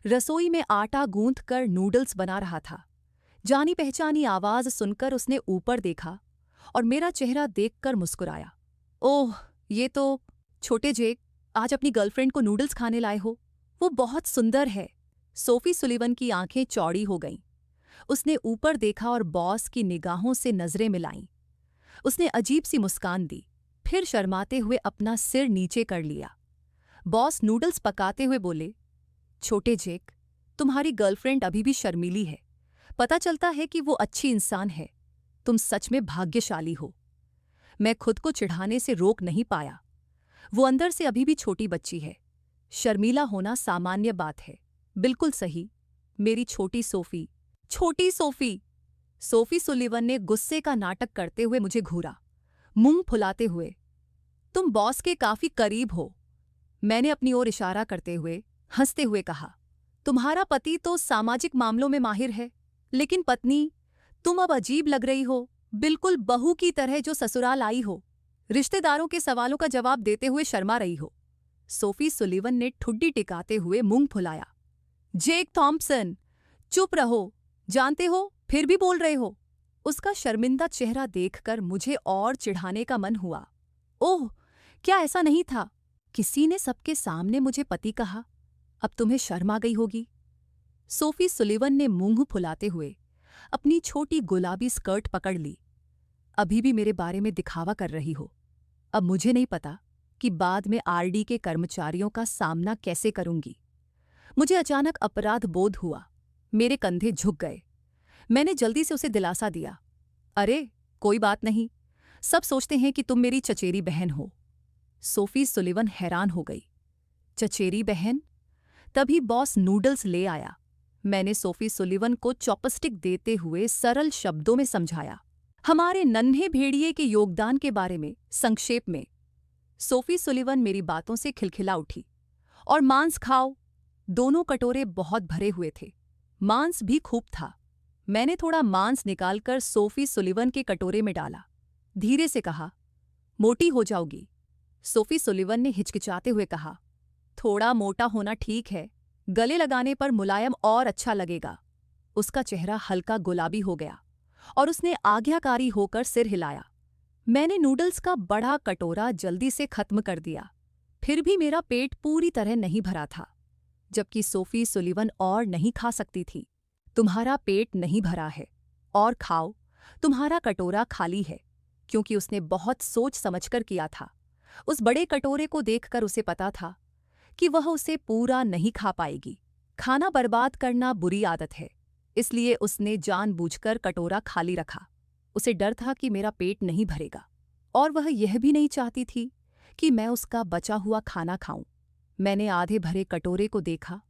रसोई में आटा गूंथ कर नूडल्स बना रहा था। जानी पहचानी आवाज सुनकर उसने ऊपर देखा और मेरा चेहरा देखकर मुस्कुराया। ओह, ये तो छोटे जेक, आज अपनी गर्लफ्रेंड को नूडल्स खाने लाए हो। वो बहुत सुंदर है। सोफी सुलिवन की आंखें चौड़ी हो गईं। उसने ऊपर देखा और बॉस की निगाहों से नजरें मिलाईं। उसने अजीब सी मुस्कान दी, फिर शर्माते हुए अपना सिर नीचे कर लिया। बॉस नूडल्स पकाते हुए बोले, छोटे जेक, तुम्हारी गर्लफ्रेंड अभी भी शर्मीली है। पता चलता है कि वो अच्छी इंसान है। तुम सच में भाग्यशाली हो। मैं खुद को चिढ़ाने से रोक नहीं पाया। वो अंदर से अभी भी छोटी बच्ची है। शर्मीला होना सामान्य बात है। बिल्कुल सही, मेरी छोटी सोफी। छोटी सोफी! सोफी सुलिवन ने गुस्से का नाटक करते हुए मुझे घूरा, मुंह फुलाते हुए। तुम बॉस के काफी करीब हो। मैंने अपनी ओर इशारा करते हुए हंसते हुए कहा, तुम्हारा पति तो सामाजिक मामलों में माहिर है, लेकिन पत्नी, तुम अब अजीब लग रही हो, बिल्कुल बहू की तरह जो ससुराल आई हो। रिश्तेदारों के सवालों का जवाब देते हुए शर्मा रही हो। सोफी सुलिवन ने ठुड्डी टिकाते हुए मुंह फुलाया। जेक थॉम्पसन, चुप रहो। जानते हो, फिर भी बोल रहे हो। उसका शर्मिंदा चेहरा देखकर मुझे और चिढ़ाने का मन हुआ। ओह, क्या ऐसा नहीं था? किसी ने सबके सामने मुझे पति कहा। अब तुम्हें शर्म आ गई होगी। सोफी सुलिवन ने मुंह फुलाते हुए अपनी छोटी गुलाबी स्कर्ट पकड़ ली। अभी भी मेरे बारे में दिखावा कर रही हो। अब मुझे नहीं पता कि बाद में आरडी के कर्मचारियों का सामना कैसे करूंगी। मुझे अचानक अपराध बोध हुआ। मेरे कंधे झुक गए। मैंने जल्दी से उसे दिलासा दिया, अरे कोई बात नहीं, सब सोचते हैं कि तुम मेरी चचेरी बहन हो। सोफी सुलिवन हैरान हो गई। चचेरी बहन? तभी बॉस नूडल्स ले आया। मैंने सोफी सुलिवन को चॉपस्टिक देते हुए सरल शब्दों में समझाया, हमारे नन्हे भेड़िए के योगदान के बारे में संक्षेप में। सोफी सुलिवन मेरी बातों से खिलखिला उठी। और मांस खाओ। दोनों कटोरे बहुत भरे हुए थे। मांस भी खूब था। मैंने थोड़ा मांस निकालकर सोफी सुलिवन के कटोरे में डाला। धीरे से कहा, मोटी हो जाओगी। सोफी सुलिवन ने हिचकिचाते हुए कहा, थोड़ा मोटा होना ठीक है, गले लगाने पर मुलायम और अच्छा लगेगा। उसका चेहरा हल्का गुलाबी हो गया और उसने आज्ञाकारी होकर सिर हिलाया। मैंने नूडल्स का बड़ा कटोरा जल्दी से खत्म कर दिया। फिर भी मेरा पेट पूरी तरह नहीं भरा था, जबकि सोफी सुलिवन और नहीं खा सकती थी। तुम्हारा पेट नहीं भरा है, और खाओ, तुम्हारा कटोरा खाली है, क्योंकि उसने बहुत सोच समझकर किया था। उस बड़े कटोरे को देखकर उसे पता था कि वह उसे पूरा नहीं खा पाएगी। खाना बर्बाद करना बुरी आदत है, इसलिए उसने जानबूझकर कटोरा खाली रखा। उसे डर था कि मेरा पेट नहीं भरेगा, और वह यह भी नहीं चाहती थी कि मैं उसका बचा हुआ खाना खाऊं। मैंने आधे भरे कटोरे को देखा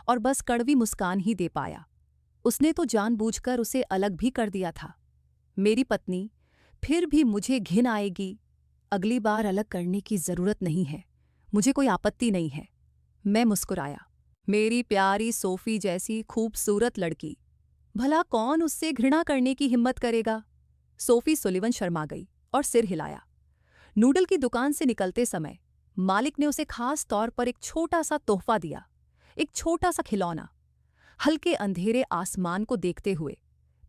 और बस कड़वी मुस्कान ही दे पाया। उसने तो जानबूझकर उसे अलग भी कर दिया था। मेरी पत्नी, फिर भी मुझे घिन आएगी। अगली बार अलग करने की जरूरत नहीं है, मुझे कोई आपत्ति नहीं है। मैं मुस्कुराया। मेरी प्यारी सोफी जैसी खूबसूरत लड़की, भला कौन उससे घृणा करने की हिम्मत करेगा? सोफी सुलिवन शर्मा गई और सिर हिलाया। नूडल की दुकान से निकलते समय मालिक ने उसे खास तौर पर एक छोटा सा तोहफा दिया, एक छोटा सा खिलौना। हल्के अंधेरे आसमान को देखते हुए,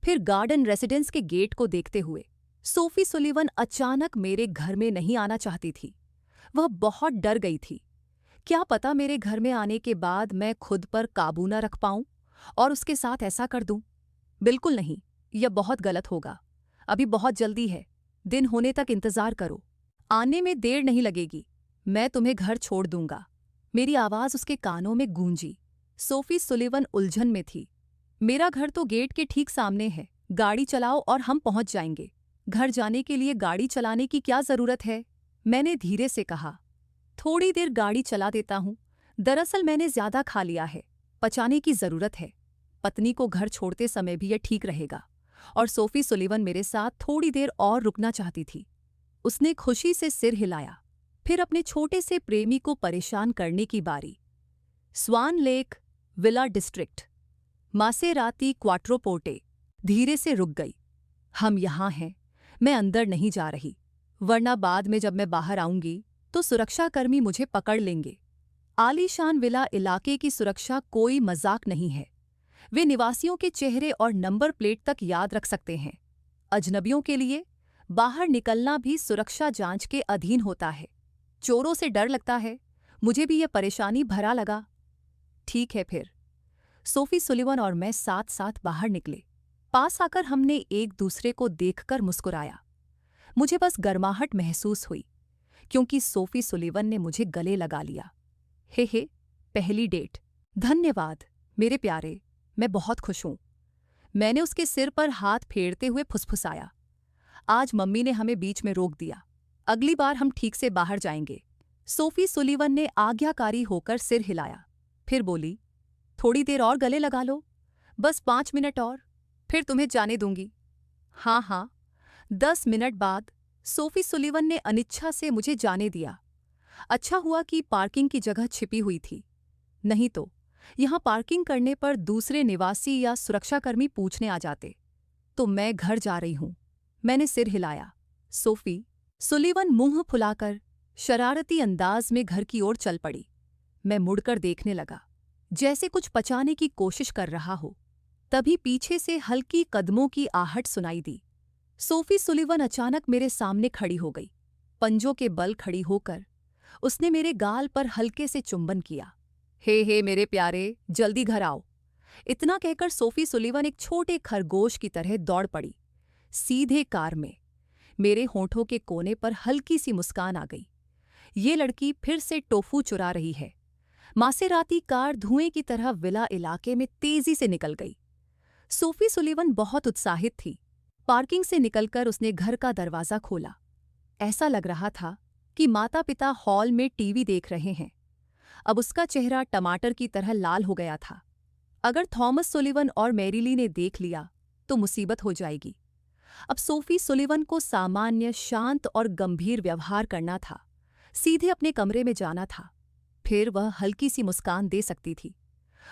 फिर गार्डन रेसिडेंस के गेट को देखते हुए, सोफी सुलिवन अचानक मेरे घर में नहीं आना चाहती थी। वह बहुत डर गई थी। क्या पता मेरे घर में आने के बाद मैं खुद पर काबू न रख पाऊं और उसके साथ ऐसा कर दूं। बिल्कुल नहीं, यह बहुत गलत होगा। अभी बहुत जल्दी है, दिन होने तक इंतजार करो। आने में देर नहीं लगेगी, मैं तुम्हें घर छोड़ दूंगा। मेरी आवाज उसके कानों में गूंजी। सोफी सुलिवन उलझन में थी। मेरा घर तो गेट के ठीक सामने है, गाड़ी चलाओ और हम पहुंच जाएंगे। घर जाने के लिए गाड़ी चलाने की क्या जरूरत है? मैंने धीरे से कहा। थोड़ी देर गाड़ी चला देता हूं। दरअसल मैंने ज्यादा खा लिया है, पचाने की जरूरत है। पत्नी को घर छोड़ते समय भी यह ठीक रहेगा। और सोफी सुलिवन मेरे साथ थोड़ी देर और रुकना चाहती थी। उसने खुशी से सिर हिलाया। फिर अपने छोटे से प्रेमी को परेशान करने की बारी। Swan Lake Villa District, Maserati Quattroporte. धीरे से रुक गई। हम यहाँ हैं, मैं अंदर नहीं जा रही, वरना बाद में जब मैं बाहर आऊंगी तो सुरक्षाकर्मी मुझे पकड़ लेंगे। आलीशान विला इलाके की सुरक्षा कोई मजाक नहीं है। वे निवासियों के चेहरे और नंबर प्लेट तक याद रख सकते हैं। अजनबियों के लिए बाहर निकलना भी सुरक्षा जांच के अधीन होता है। चोरों से डर लगता है, मुझे भी यह परेशानी भरा लगा। ठीक है फिर। सोफी सुलिवन और मैं साथ साथ बाहर निकले। पास आकर हमने एक दूसरे को देखकर मुस्कुराया। मुझे बस गर्माहट महसूस हुई, क्योंकि सोफी सुलिवन ने मुझे गले लगा लिया। हे, पहली डेट। धन्यवाद मेरे प्यारे, मैं बहुत खुश हूं। मैंने उसके सिर पर हाथ फेरते हुए फुसफुसाया। आज मम्मी ने हमें बीच में रोक दिया, अगली बार हम ठीक से बाहर जाएंगे। सोफी सुलिवन ने आज्ञाकारी होकर सिर हिलाया। फिर बोली, थोड़ी देर और गले लगा लो, बस 5 मिनट और, फिर तुम्हें जाने दूंगी। हाँ, 10 मिनट बाद सोफी सुलिवन ने अनिच्छा से मुझे जाने दिया। अच्छा हुआ कि पार्किंग की जगह छिपी हुई थी, नहीं तो यहां पार्किंग करने पर दूसरे निवासी या सुरक्षाकर्मी पूछने आ जाते। तो मैं घर जा रही हूं, मैंने सिर हिलाया। सोफी सुलिवन मुंह फुलाकर शरारती अंदाज में घर की ओर चल पड़ी। मैं मुड़कर देखने लगा, जैसे कुछ पचाने की कोशिश कर रहा हो। तभी पीछे से हल्की कदमों की आहट सुनाई दी। सोफी सुलिवन अचानक मेरे सामने खड़ी हो गई। पंजों के बल खड़ी होकर उसने मेरे गाल पर हल्के से चुंबन किया। हे मेरे प्यारे, जल्दी घर आओ। इतना कहकर सोफी सुलिवन एक छोटे खरगोश की तरह दौड़ पड़ी, सीधे कार में। मेरे होठों के कोने पर हल्की सी मुस्कान आ गई। ये लड़की फिर से टोफू चुरा रही है। मासेराती कार धुएं की तरह विला इलाके में तेजी से निकल गई। सोफी सुलिवन बहुत उत्साहित थी। पार्किंग से निकलकर उसने घर का दरवाज़ा खोला। ऐसा लग रहा था कि माता पिता हॉल में टीवी देख रहे हैं। अब उसका चेहरा टमाटर की तरह लाल हो गया था। अगर थॉमस सुलिवन और मैरीली ने देख लिया तो मुसीबत हो जाएगी। अब सोफी सुलिवन को सामान्य, शांत और गंभीर व्यवहार करना था। सीधे अपने कमरे में जाना था। फिर वह हल्की सी मुस्कान दे सकती थी।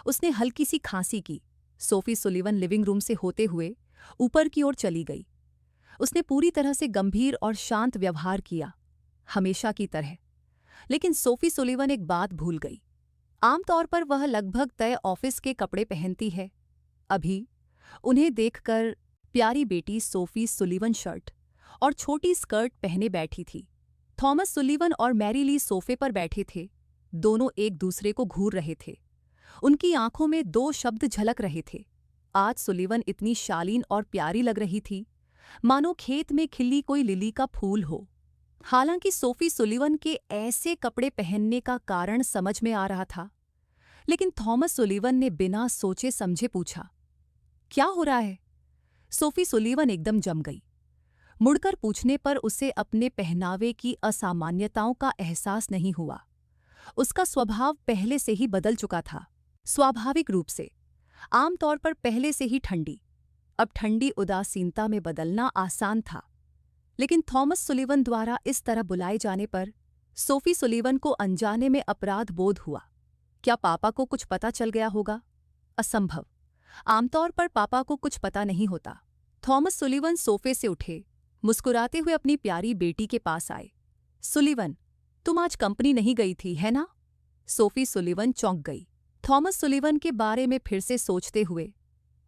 उसने हल्की सी खांसी की। सोफी सुलिवन लिविंग रूम से होते हुए ऊपर की ओर चली गई। उसने पूरी तरह से गंभीर और शांत व्यवहार किया, हमेशा की तरह। लेकिन सोफी सुलिवन एक बात भूल गई। आमतौर पर वह लगभग तय ऑफिस के कपड़े पहनती है। अभी उन्हें देखकर प्यारी बेटी सोफी सुलिवन शर्ट और छोटी स्कर्ट पहने बैठी थी। थॉमस सुलिवन और मैरीली सोफे पर बैठे थे। दोनों एक दूसरे को घूर रहे थे। उनकी आंखों में 2 शब्द झलक रहे थे। आज सुलिवन इतनी शालीन और प्यारी लग रही थी, मानो खेत में खिली कोई लिली का फूल हो। हालांकि सोफी सुलिवन के ऐसे कपड़े पहनने का कारण समझ में आ रहा था, लेकिन थॉमस सुलिवन ने बिना सोचे समझे पूछा, क्या हो रहा है? सोफी सुलिवन एकदम जम गई। मुड़कर पूछने पर उसे अपने पहनावे की असामान्यताओं का एहसास नहीं हुआ। उसका स्वभाव पहले से ही बदल चुका था। स्वाभाविक रूप से, आमतौर पर पहले से ही ठंडी, अब ठंडी उदासीनता में बदलना आसान था। लेकिन थॉमस सुलिवन द्वारा इस तरह बुलाए जाने पर सोफी सुलिवन को अनजाने में अपराध बोध हुआ। क्या पापा को कुछ पता चल गया होगा? असंभव। आमतौर पर पापा को कुछ पता नहीं होता। थॉमस सुलिवन सोफे से उठे, मुस्कुराते हुए अपनी प्यारी बेटी के पास आए। सुलिवन, तुम आज कंपनी नहीं गई थी, है ना? सोफी सुलिवन चौंक गई। थॉमस सुलिवन के बारे में फिर से सोचते हुए,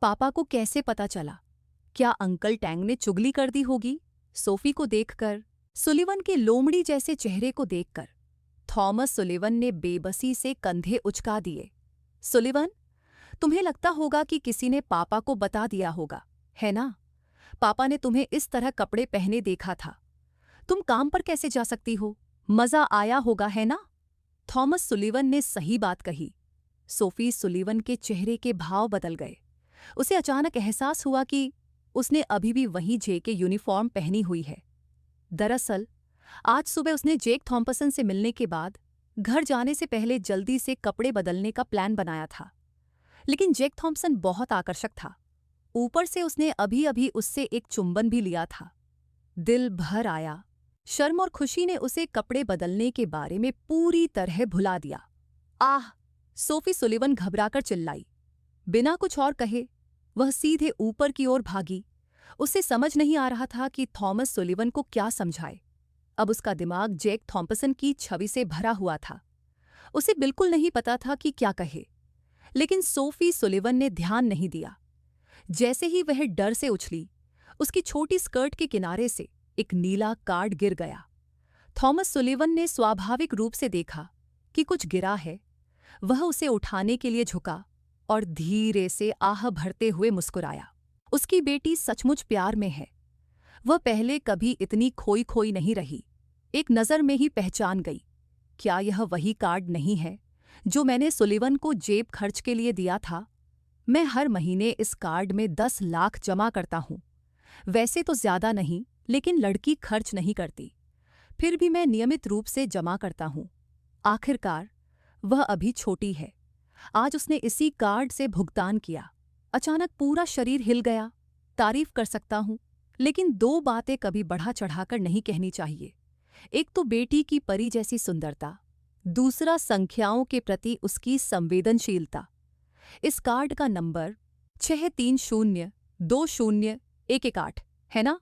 पापा को कैसे पता चला? क्या अंकल टैंग ने चुगली कर दी होगी? सोफी को देखकर, सुलिवन के लोमड़ी जैसे चेहरे को देखकर थॉमस सुलिवन ने बेबसी से कंधे उचका दिए। सुलिवन, तुम्हें लगता होगा कि किसी ने पापा को बता दिया होगा, है ना? पापा ने तुम्हें इस तरह कपड़े पहने देखा था। तुम काम पर कैसे जा सकती हो? मजा आया होगा, है ना? थॉमस सुलिवन ने सही बात कही। सोफी सुलिवन के चेहरे के भाव बदल गए। उसे अचानक एहसास हुआ कि उसने अभी भी वही जेके यूनिफॉर्म पहनी हुई है। दरअसल आज सुबह उसने जेक थॉम्पसन से मिलने के बाद घर जाने से पहले जल्दी से कपड़े बदलने का प्लान बनाया था। लेकिन जैक थॉम्पसन बहुत आकर्षक था। ऊपर से उसने अभी अभी उससे एक चुंबन भी लिया था। दिल भर आया। शर्म और खुशी ने उसे कपड़े बदलने के बारे में पूरी तरह भुला दिया। आह! सोफी सुलिवन घबराकर चिल्लाई। बिना कुछ और कहे वह सीधे ऊपर की ओर भागी। उसे समझ नहीं आ रहा था कि थॉमस सुलिवन को क्या समझाए। अब उसका दिमाग जैक थॉम्पसन की छवि से भरा हुआ था। उसे बिल्कुल नहीं पता था कि क्या कहे। लेकिन सोफी सुलिवन ने ध्यान नहीं दिया। जैसे ही वह डर से उछली, उसकी छोटी स्कर्ट के किनारे से एक नीला कार्ड गिर गया। थॉमस सुलिवन ने स्वाभाविक रूप से देखा कि कुछ गिरा है। वह उसे उठाने के लिए झुका और धीरे से आह भरते हुए मुस्कुराया। उसकी बेटी सचमुच प्यार में है। वह पहले कभी इतनी खोई खोई नहीं रही। एक नज़र में ही पहचान गई। क्या यह वही कार्ड नहीं है जो मैंने सुलिवन को जेब खर्च के लिए दिया था? मैं हर महीने इस कार्ड में 10 लाख जमा करता हूँ। वैसे तो ज्यादा नहीं, लेकिन लड़की खर्च नहीं करती। फिर भी मैं नियमित रूप से जमा करता हूँ। आखिरकार वह अभी छोटी है। आज उसने इसी कार्ड से भुगतान किया। अचानक पूरा शरीर हिल गया। तारीफ कर सकता हूँ, लेकिन 2 बातें कभी बढ़ा चढ़ाकर नहीं कहनी चाहिए। एक तो बेटी की परी जैसी सुंदरता, दूसरा संख्याओं के प्रति उसकी संवेदनशीलता। इस कार्ड का नंबर 63020118 है ना?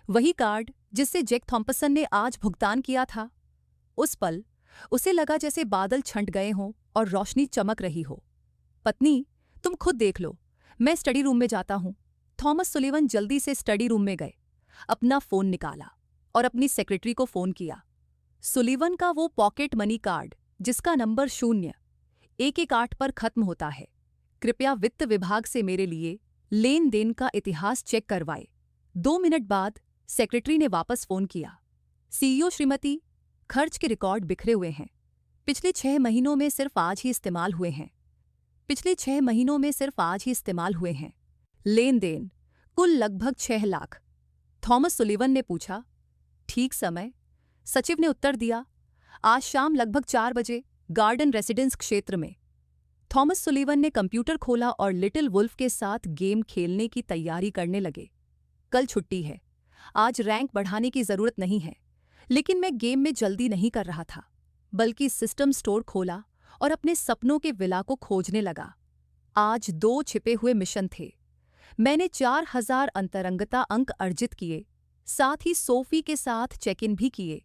वही कार्ड जिससे जैक थॉम्पसन ने आज भुगतान किया था। उस पल उसे लगा जैसे बादल छंट गए हों और रोशनी चमक रही हो। पत्नी, तुम खुद देख लो, मैं स्टडी रूम में जाता हूँ। थॉमस सुलिवन जल्दी से स्टडी रूम में गए। अपना फोन निकाला और अपनी सेक्रेटरी को फोन किया। सुलिवन का वो पॉकेट मनी कार्ड जिसका नंबर 0118 पर खत्म होता है। कृपया वित्त विभाग से मेरे लिए लेन देन का इतिहास चेक करवाए। 2 मिनट बाद सेक्रेटरी ने वापस फोन किया। सीईओ श्रीमती, खर्च के रिकॉर्ड बिखरे हुए हैं। पिछले 6 महीनों में सिर्फ आज ही इस्तेमाल हुए हैं। लेन देन कुल लगभग 6 लाख। थॉमस सुलिवन ने पूछा। ठीक समय? सचिव ने उत्तर दिया। आज शाम लगभग 4 बजे गार्डन रेसिडेंस क्षेत्र में। थॉमस सुलिवन ने कंप्यूटर खोला और लिटिल वुल्फ के साथ गेम खेलने की तैयारी करने लगे। कल छुट्टी है, आज रैंक बढ़ाने की जरूरत नहीं है। लेकिन मैं गेम में जल्दी नहीं कर रहा था, बल्कि सिस्टम स्टोर खोला और अपने सपनों के विला को खोजने लगा। आज 2 छिपे हुए मिशन थे। मैंने 4000 अंतरंगता अंक अर्जित किए, साथ ही सोफी के साथ चेक इन भी किए।